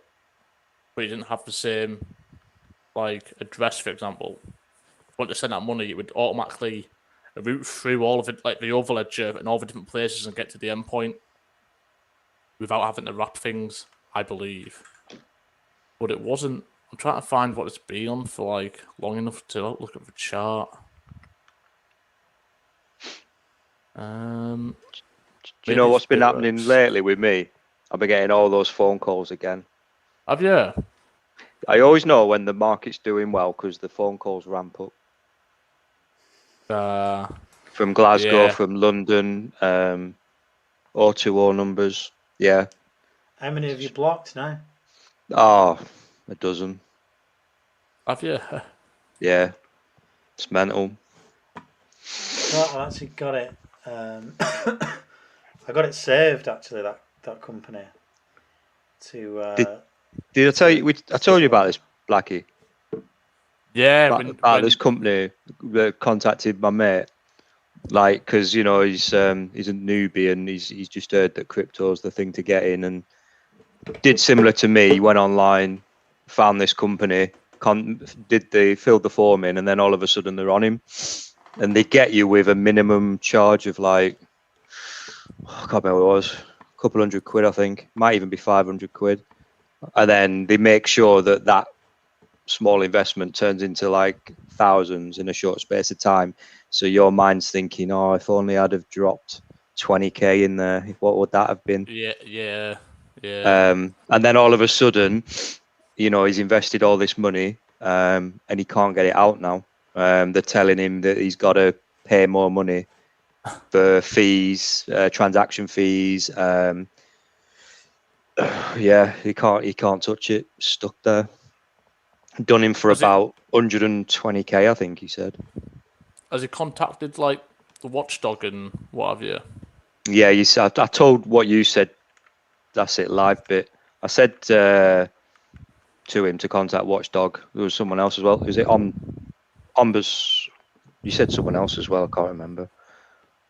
but you didn't have the same like address, for example, if you want to send that money, it would automatically route through all of it, like the overledger and all the different places, and get to the endpoint without having to wrap things, I believe. But it wasn't. I'm trying to find what it's been on for like long enough to look at the chart. Do you Maybe know it's what's been happening Bitworks. lately with me? I've been getting all those phone calls again. Have you? I always know when the market's doing well because the phone calls ramp up. From Glasgow, Yeah. from London, 020 numbers. Yeah. How many have you blocked now? Oh, a dozen. Have you? Yeah. It's mental. I've actually got it. I got it saved actually. That company. To Did I tell you? I told you about this, Blackie. Yeah. About this company that contacted my mate. Like, because he's a newbie and he's just heard that crypto's the thing to get in, and did similar to me. Went online, found this company, filled the form in, and then all of a sudden they're on him, and they get you with a minimum charge of like, I can't remember what it was, a couple £100, I think, might even be £500, and then they make sure that small investment turns into like thousands in a short space of time. So your mind's thinking, oh, if only I'd have dropped 20k in there, what would that have been? Yeah. And then all of a sudden, he's invested all this money, and he can't get it out now. They're telling him that he's got to pay more money for fees, transaction fees. Yeah, he can't touch it. Stuck there. Done him for about 120k, I think he said. Has he contacted like the watchdog and what have you? Yeah, I told what you said. That's it, live bit. I said to him to contact Watchdog. There was someone else as well. Is it Ombus? You said someone else as well. I can't remember.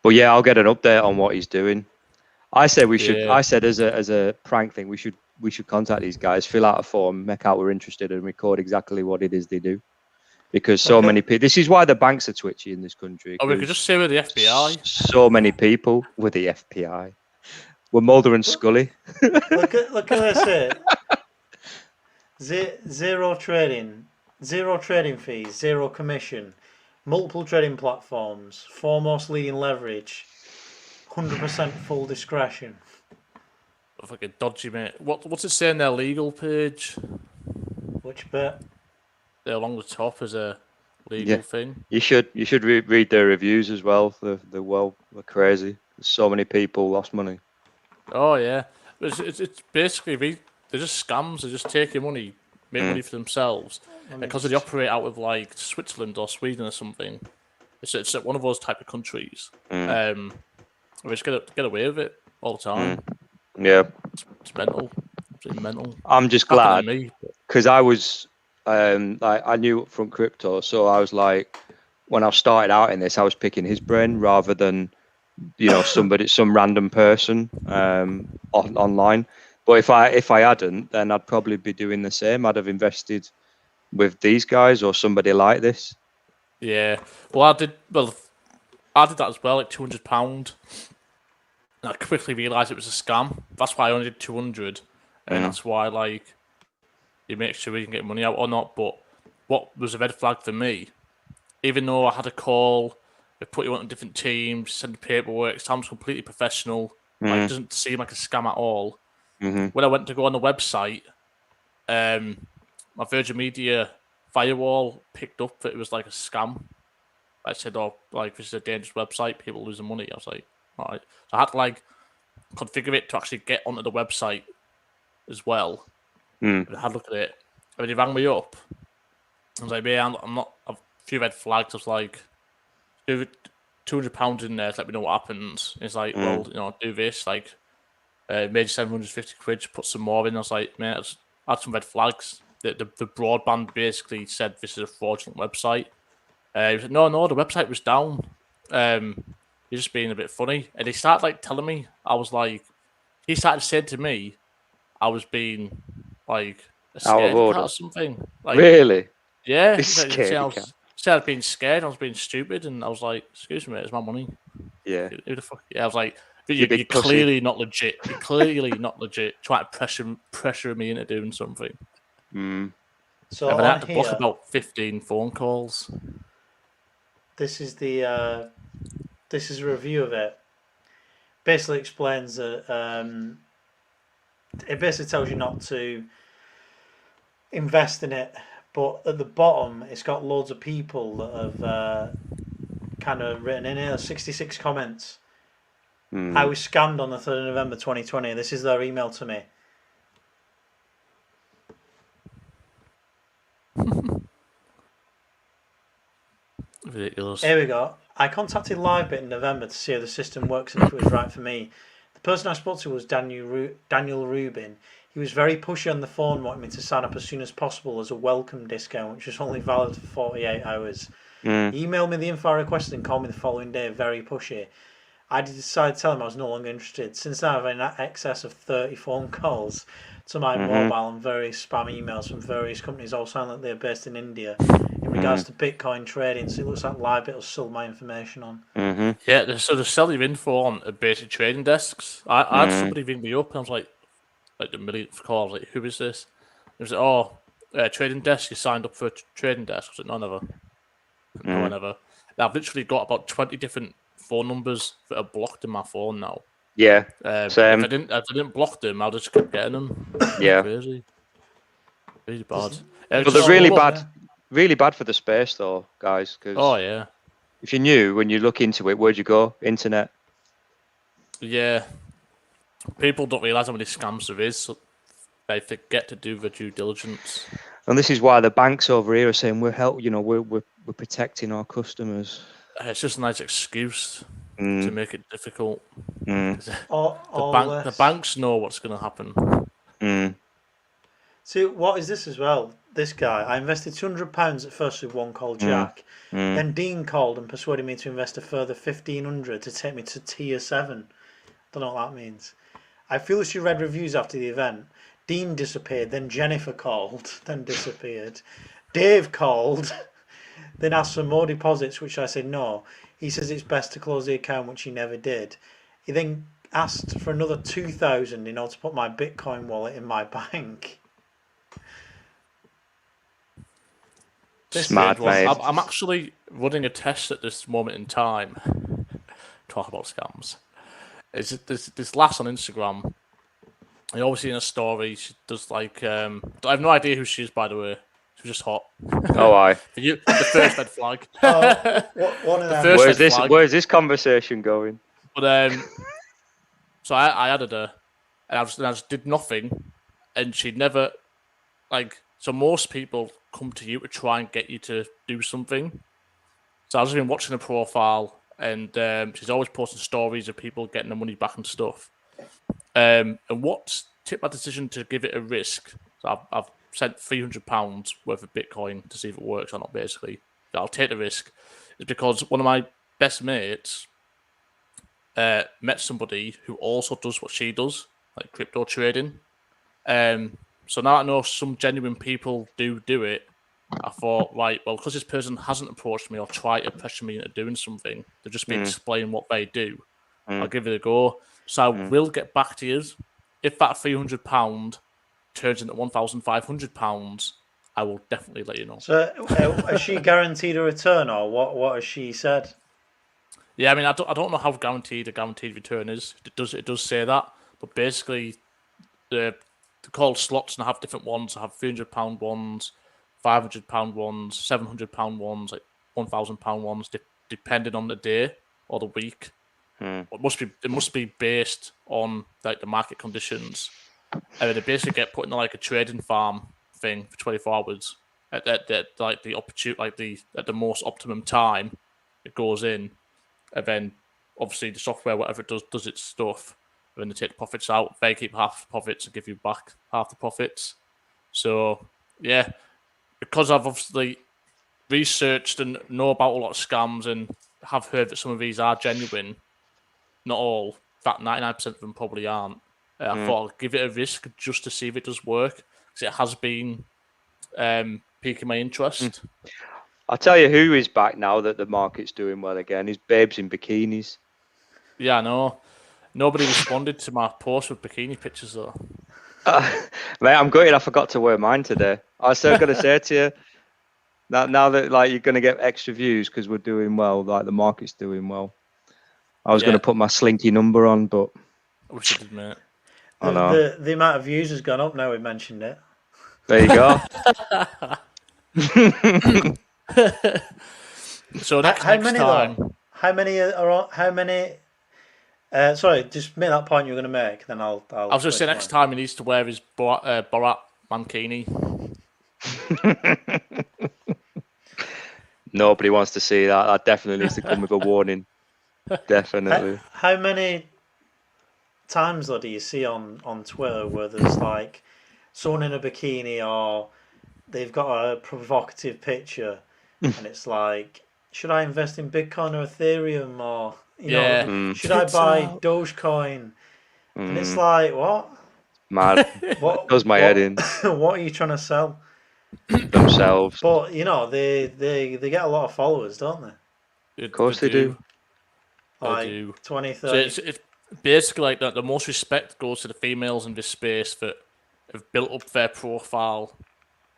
But yeah, I'll get an update on what he's doing. I said we should. I said as a prank thing, we should contact these guys, fill out a form, make out we're interested, and record exactly what it is they do. Because so many people. This is why the banks are twitchy in this country. Oh, we could just say with the FBI. So many people with the FBI. We're Mulder and Scully. look at this here. Zero trading fees, zero commission, multiple trading platforms, foremost leading leverage, 100% full discretion. Fucking dodgy, mate. What's it say in their legal page? Which bit? They're along the top as a legal thing. You should read their reviews as well. They're crazy. So many people lost money. Oh yeah, it's basically they're just scams. They just take your money, make money for themselves, and because they operate out of like Switzerland or Sweden or something, it's one of those type of countries. We just get away with it all the time. Yeah, it's mental. It's mental. I'm just glad because I was I knew Upfront Crypto, so I was like, when I started out in this, I was picking his brain rather than some random person online. But if I hadn't, then I'd probably be doing the same. I'd have invested with these guys or somebody like this. Yeah, well, I did that as well, like £200, and I quickly realised it was a scam. That's why I only did 200, and that's why like you make sure you can get money out or not. But what was a red flag for me, even though I had a call, they put you on different teams, send paperwork, sounds completely professional. Like, it doesn't seem like a scam at all. When I went to go on the website, my Virgin Media firewall picked up that it was like a scam. I said, "Oh, like this is a dangerous website. People losing money." I was like, "All right." So I had to like configure it to actually get onto the website as well. I had a look at it. And he rang me up. I was like, "Man, I'm not. I've a few red flags." I was like, "Do £200 in there to let me know what happens." And he's like, "Well, do this." Like, made £750 to put some more in. I was like, "Man, I had some red flags." The broadband basically said this is a fraudulent website. He said, no, the website was down. You're just being a bit funny. And he started like telling me, he started saying to me, I was being like a Out of scaredy order. cat or something. Like, Really? yeah. This Like, scaredy cat. said I'd been scared. I was being stupid, and I was like, "Excuse me, it's my money." Yeah. Who the fuck? Yeah, I was like, You big you're pussy." clearly not legit. You're clearly not legit. Trying to pressure me into doing something. Mm. So And then I on had to block here, about 15 phone calls. this is the this is a review of it. Basically explains that it basically tells you not to invest in it, but at the bottom it's got loads of people that have kind of written in here. 66 comments. I was scammed on the 3rd of November 2020. This is their email to me. Ridiculous. Here we go. I contacted Livebit in November to see how the system works and if it was right for me. The person I spoke to was Daniel Rubin. He was very pushy on the phone, wanting me to sign up as soon as possible as a welcome discount, which was only valid for 48 hours. He emailed me the info I requested and called me the following day, very pushy. I decided to tell him I was no longer interested. Since then, I've had an excess of 30 phone calls to my mobile and various spam emails from various companies, all sound like they're based in India, in regards to Bitcoin trading. So it looks like Livebit will sell my information on. Yeah, so they sell your info on at basic trading desks. I had somebody ring me up and I was like the millionth call. I was like, who is this? It was like, oh, trading desk. You signed up for a trading desk. I was like, no, never. No, never. And I've literally got about 20 different phone numbers that are blocked in my phone now. Yeah. If I didn't block them, I'll just keep getting them. Yeah. Crazy. Really bad. But they're really bad. Really bad for the space, though, guys. Because oh yeah. if you knew when you look into it, where'd you go? Internet. Yeah. People don't realise how many scams there is. So they forget to do their due diligence. And this is why the banks over here are saying we're protecting our customers. It's just a nice excuse to make it difficult. The banks know what's going to happen. See, what is this as well? This guy, I invested £200 at first with one called Jack. Then Dean called and persuaded me to invest a further £1,500 to take me to tier 7. Don't know what that means. I foolishly read reviews after the event. Dean disappeared, then Jennifer called, then disappeared. Dave called, then asked for more deposits, which I said no. He says it's best to close the account, which he never did. He then asked for another $2,000 in order to put my Bitcoin wallet in my bank. Smart, mate. I'm actually running a test at this moment in time. Talk about scams. It's this lass on Instagram. I always see in a story. She does like I have no idea who she is, by the way. She's just hot. Oh, aye. The first red flag. One of them. Where's this conversation going? But so I added her, and I just did nothing, and she never So most people come to you to try and get you to do something. So I've just been watching her profile, and she's always posting stories of people getting their money back and stuff. And what tipped my decision to give it a risk? So I've sent £300 worth of Bitcoin to see if it works or not. Basically, I'll take the risk. Is because one of my best mates met somebody who also does what she does, like crypto trading. So now I know some genuine people do it. I thought, right, well, because this person hasn't approached me or tried to pressure me into doing something, they've just been explaining what they do. I'll give it a go. So I will get back to you. If that £300 turns into £1,500, I will definitely let you know. So has she guaranteed a return, or what has she said? Yeah, I mean, I don't know how guaranteed a guaranteed return is. It does say that, but basically, they're called slots and I have different ones. I have £300 ones, £500 ones, £700 ones, like £1,000 ones, depending on the day or the week. It must be based on like the market conditions, and they basically get put in like a trading farm thing for 24 hours at like the opportunity, like at the most optimum time. It goes in, and then obviously the software, whatever it does its stuff. And then they take the profits out. They keep half the profits and give you back half the profits. So yeah, because I've obviously researched and know about a lot of scams and have heard that some of these are genuine. Not all. In fact, 99% of them probably aren't. I thought I'll give it a risk just to see if it does work. because it has been piquing my interest. I'll tell you who is back now that the market's doing well again is babes in bikinis. Yeah, I know. Nobody responded to my post with bikini pictures though. Mate, I'm gutted I forgot to wear mine today. I was still going to say to you, now that like you're going to get extra views because we're doing well, like the market's doing well. I was going to put my slinky number on, but I wish I did, mate. I know. The amount of views has gone up now we mentioned it. There you go. So next time. How many are on? How many? Sorry, just make that point you were going to make. Then I'll. I was going to say next time he needs to wear his Borat mankini. Nobody wants to see that. That definitely needs to come with a warning. Definitely. How many times though do you see on Twitter where there's like someone in a bikini or they've got a provocative picture and it's like, should I invest in Bitcoin or Ethereum or should I buy Dogecoin? And it's like, what? Mad. What Does my head in. What are you trying to sell? Themselves. But they get a lot of followers, don't they? Of course they do. Like they do. 20, 30. So it's basically like the most respect goes to the females in this space that have built up their profile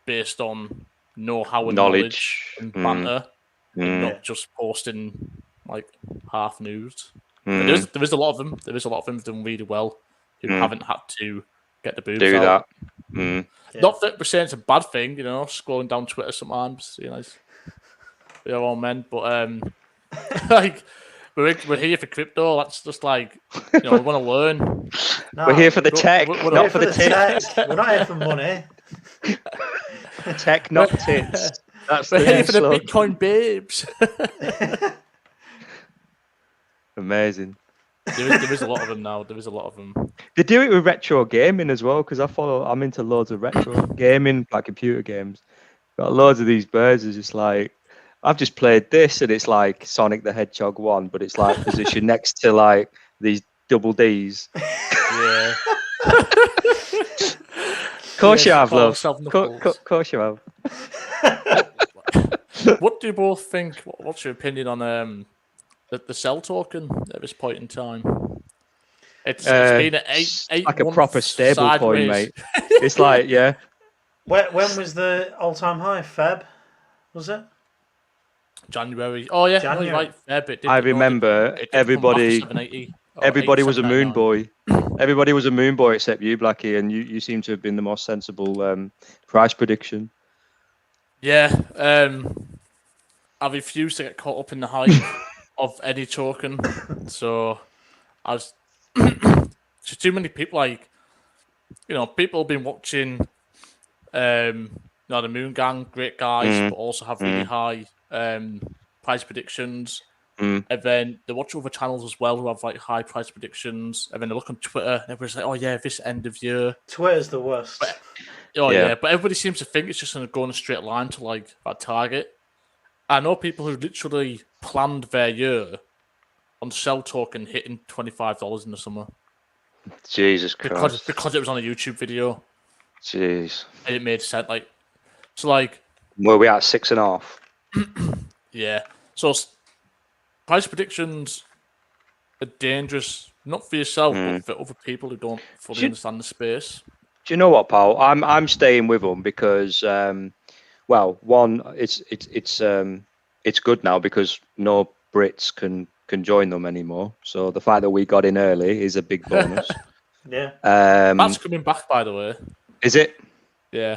based on know-how and knowledge and banter, and not just posting like half news. But there is a lot of them. There is a lot of them doing really well who haven't had to get the boobs out. Yeah. Not that we're saying it's a bad thing, scrolling down Twitter sometimes, we're all men, but like we're here for crypto. That's just like we want to learn. No, we're here for the tech, not for the tits. We're not here for money. Tech, not tits. That's we're here for the Bitcoin babes. Amazing. There is a lot of them now. There is a lot of them. They do it with retro gaming as well, because I'm into loads of retro gaming, like computer games. Got loads of these birds. It's just like, I've just played this, and it's like Sonic the Hedgehog 1, but it's like positioned next to like these double Ds. Yeah. Of course you have, love. Course you have. What do you both think? What's your opinion on the Cell token at this point in time? It's been at eight like a proper stable coin, mate. It's like, yeah. When was the all-time high? Feb, was it? January. Oh yeah, January. No, right. Feb. I remember everybody was a moon boy. Everybody was a moon boy except you, Blackie, and you seem to have been the most sensible price prediction. Yeah. I refuse to get caught up in the hype of any token. So I was just too many people people have been watching the Moon Gang, great guys, but also have really high price predictions. And then they watch other channels as well who have like high price predictions. And then they look on Twitter and everybody's like, oh yeah, this end of year. Twitter's the worst. But everybody seems to think it's just going to go in a straight line to like that target. I know people who literally planned their year on Cell token hitting $25 in the summer. Jesus Christ. Because it was on a YouTube video. Jeez. And it made sense. Where we at 6.5? Yeah. So price predictions are dangerous, not for yourself, but for other people who don't fully understand the space. Do you know what, Paul? I'm staying with them because, one, it's good now because no Brits can join them anymore. So the fact that we got in early is a big bonus. Yeah. That's coming back, by the way. Is it? Yeah.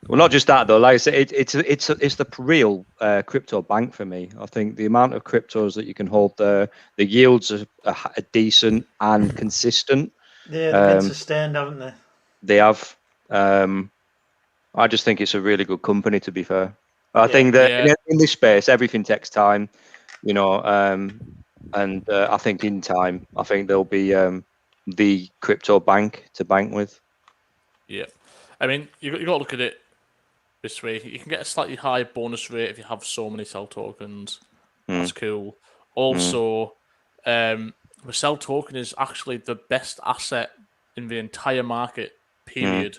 Well, not just that though. Like I said, it's the real crypto bank for me. I think the amount of cryptos that you can hold there, the yields are decent and consistent. Yeah, they've been sustained, haven't they? They have. I just think it's a really good company. To be fair, I think that in this space, everything takes time. And I think in time, I think there'll be the crypto bank to bank with. Yeah, I mean, you got to look at it this way. You can get a slightly higher bonus rate if you have so many Cell tokens. That's cool. Also, the Cell token is actually the best asset in the entire market. Period.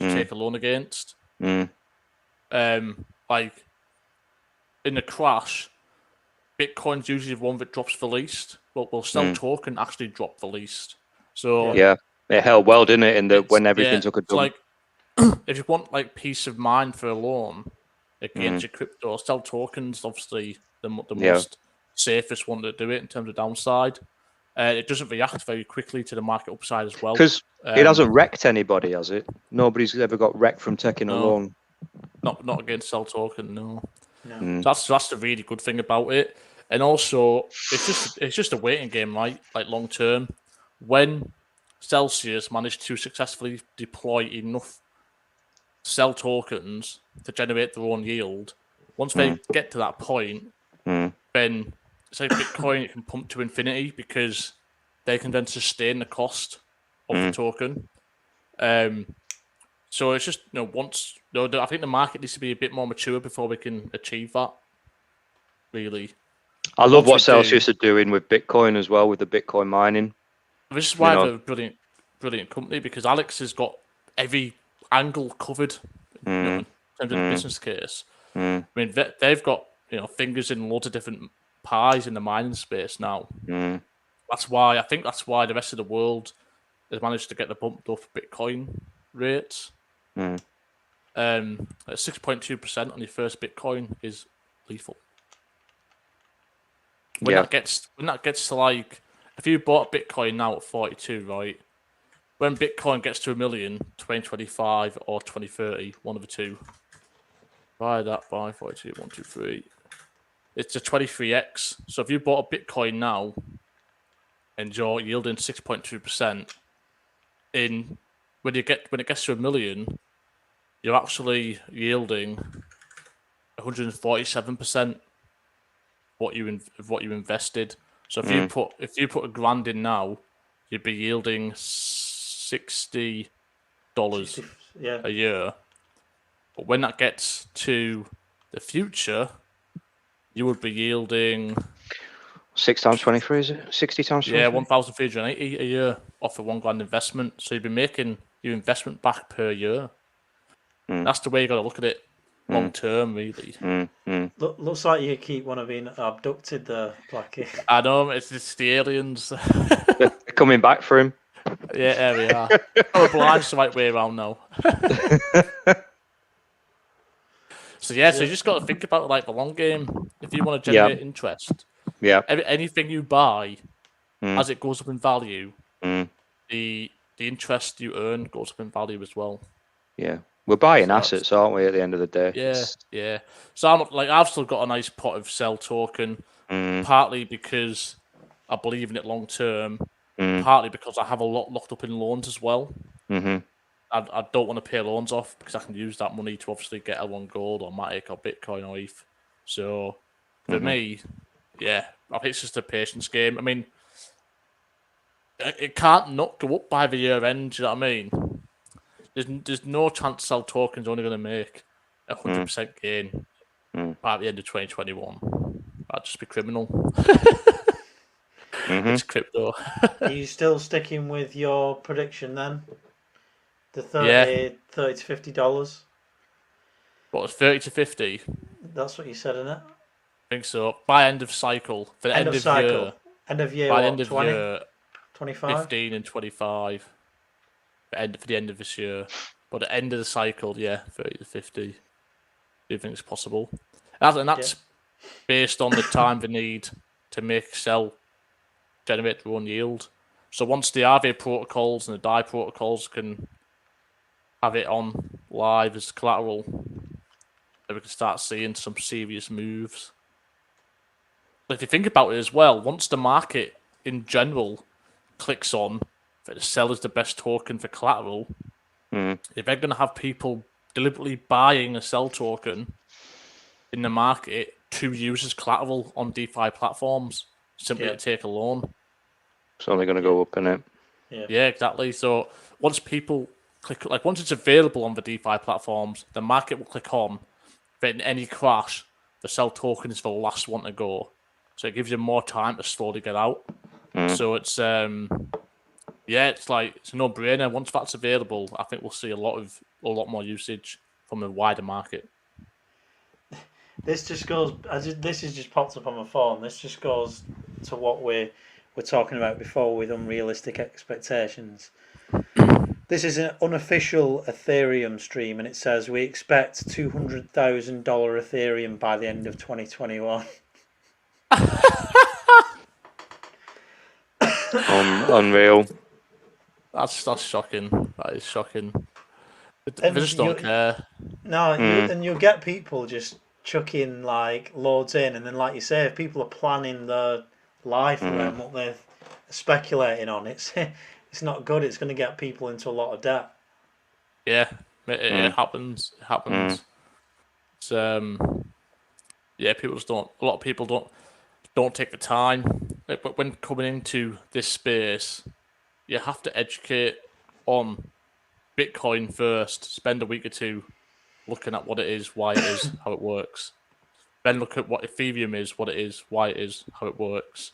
to take a loan against. Like in a crash, Bitcoin's usually the one that drops the least, but will sell token actually drop the least. So yeah, it held well, didn't it? In the when everything took a dump. Like if you want like peace of mind for a loan against your crypto, sell tokens. Obviously, the most safest one to do it in terms of downside. It doesn't react very quickly to the market upside as well. Because it hasn't wrecked anybody, has it? Nobody's ever got wrecked from taking a loan. Not against sell token, no. No. So that's the really good thing about it. And also, it's just a waiting game, right? Like long term, when Celsius managed to successfully deploy enough sell tokens to generate their own yield, once they get to that point, then it's like Bitcoin, it can pump to infinity because they can then sustain the cost of the token. So it's just once I think the market needs to be a bit more mature before we can achieve that. Really, I love what Celsius are doing with Bitcoin as well, with the Bitcoin mining. This is why they're a brilliant company, because Alex has got every angle covered in terms of the business case. I mean, they've got fingers in loads of different pies in the mining space now. That's why the rest of the world has managed to get the bumped up Bitcoin rates. At 6.2% on your first Bitcoin is lethal. When that gets to like, if you bought Bitcoin now at 42, right? When Bitcoin gets to 1 million, 2025 or 2030, one of the two. Divide that by 42, 1, 2, 3. It's a 23x. So if you bought a Bitcoin now and you're yielding 6.2%, when it gets to 1 million, you're actually yielding 147% what you invested. So if you put $1,000 in now, you'd be yielding $60 a year. But when that gets to the future, you would be yielding 6 times 23, is it? 60 times 23? Yeah, 1,380 a year off a $1,000 investment. So you'd be making your investment back per year. That's the way you got to look at it long term, really. Looks like you keep one of being abducted there, Blackie. I know, it's the aliens. They're coming back for him. Yeah, there we are. Oh, blind's the right way around now. So you just got to think about like the long game. If you want to generate interest, anything you buy, as it goes up in value, the interest you earn goes up in value as well. Yeah, we're buying assets, aren't we? At the end of the day. Yeah. So I've still got a nice pot of sell token, partly because I believe in it long term, partly because I have a lot locked up in loans as well. I don't want to pay loans off because I can use that money to obviously get L1 Gold or Matic or Bitcoin or ETH. So for me, I think it's just a patience game. I mean, it can't not go up by the year end. Do you know what I mean? There's no chance Sell Token's only going to make 100% gain by the end of 2021. That'd just be criminal. It's crypto. Are you still sticking with your prediction then? The $30 to $50? What, 30 to 50? That's what you said, isn't it? I think so. By end of cycle. For the end of cycle. year. End of year, by what, end of 20? year, 25? 15 and 25. For the end of this year. But at the end of the cycle, 30 to 50. Do you think it's possible? And that's based on the time they need to make sell generate their own yield. So once the RV protocols and the DAI protocols can have it on live as collateral, then we can start seeing some serious moves. But if you think about it as well, once the market in general clicks on that the sell is the best token for collateral, if they're going to have people deliberately buying a sell token in the market to use as collateral on DeFi platforms, simply to take a loan. It's only going to go up, innit? Yeah, exactly. So once people click, once it's available on the DeFi platforms, the market will click on. But in any crash, the sell token is the last one to go. So it gives you more time to slowly get out. So it's it's a no-brainer. Once that's available, I think we'll see a lot of a lot more usage from the wider market. This just goes. This has just popped up on my phone. This just goes to what we're talking about before with unrealistic expectations. This is an unofficial Ethereum stream, and it says we expect $200,000 Ethereum by the end of 2021. Unreal. That's shocking. That is shocking. They And just don't care. No, and you'll get people just chucking like loads in, and then like you say, if people are planning their life around what they're speculating on, it's not good. It's going to get people into a lot of debt. Yeah, it happens. It happens. It's, yeah, people just don't. A lot of people don't take the time. But when coming into this space, you have to educate on Bitcoin first. Spend a week or two looking at what it is, why it is, how it works. Then look at what Ethereum is, what it is, why it is, how it works.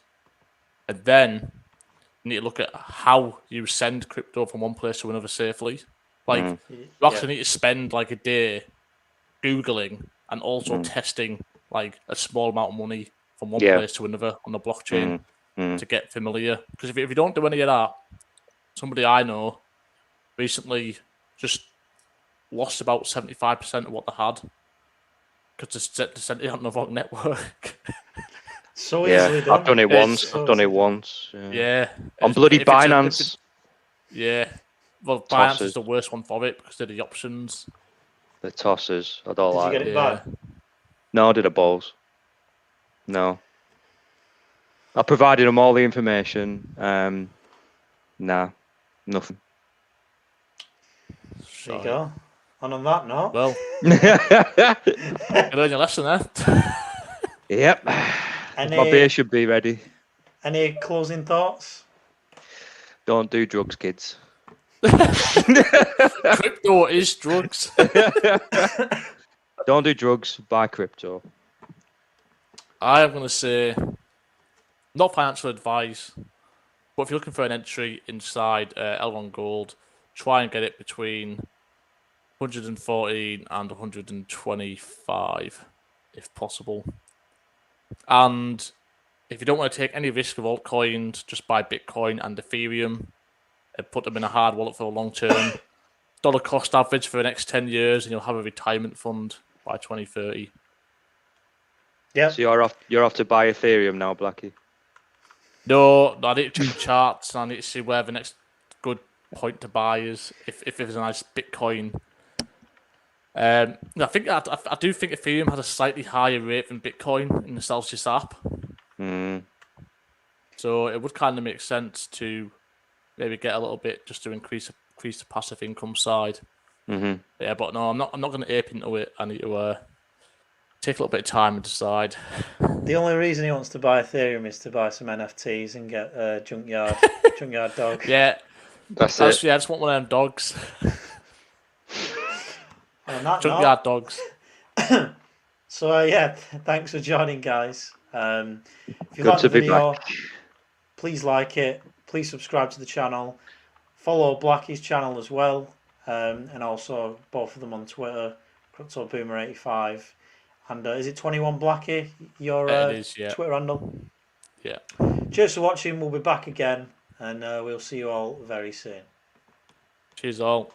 And then you need to look at how you send crypto from one place to another safely. Like, you actually need to spend like a day Googling and also testing like a small amount of money from one place to another on the blockchain to get familiar. Because if you don't do any of that, somebody I know recently just lost about 75% of what they had because they sent it on the wrong network. So easily done. I've done it once. Yeah. On bloody Binance. Well, Binance is the worst one for it because they're the options. The tossers. I don't like Did you get it back? No, I did a balls. No. I provided them all the information. Nah, nothing. There you go. And on that note, well, you learned your lesson there. Yep. My beer should be ready. Any closing thoughts? Don't do drugs, kids. Crypto is drugs. Don't do drugs, buy crypto. I am going to say, not financial advice, but if you're looking for an entry inside Elrond Gold, try and get it between 114 and 125, if possible. And if you don't want to take any risk of altcoins, just buy Bitcoin and Ethereum and put them in a hard wallet for a long term. Dollar cost average for the next 10 years, and you'll have a retirement fund by 2030. Yeah. So you're off to buy Ethereum now, Blackie? No, I need to check the charts. I need to see where the next good point to buy is. If there's a nice Bitcoin. I do think Ethereum has a slightly higher rate than Bitcoin in the Celsius app. So it would kind of make sense to maybe get a little bit just to increase the passive income side. Yeah, but no, I'm not going to ape into it. I need to take a little bit of time and decide. The only reason he wants to buy Ethereum is to buy some NFTs and get a junkyard dog. Yeah, that's it. Yeah, I just want one of them dogs. Junkyard dogs. So yeah, thanks for joining, guys. If you Good like to the be video, back. please like it. Please subscribe to the channel. Follow Blackie's channel as well, and also both of them on Twitter, CryptoBoomer85. And is it 21 Blackie? Your it is, yeah. Twitter handle. Yeah. Cheers for watching. We'll be back again, and we'll see you all very soon. Cheers all.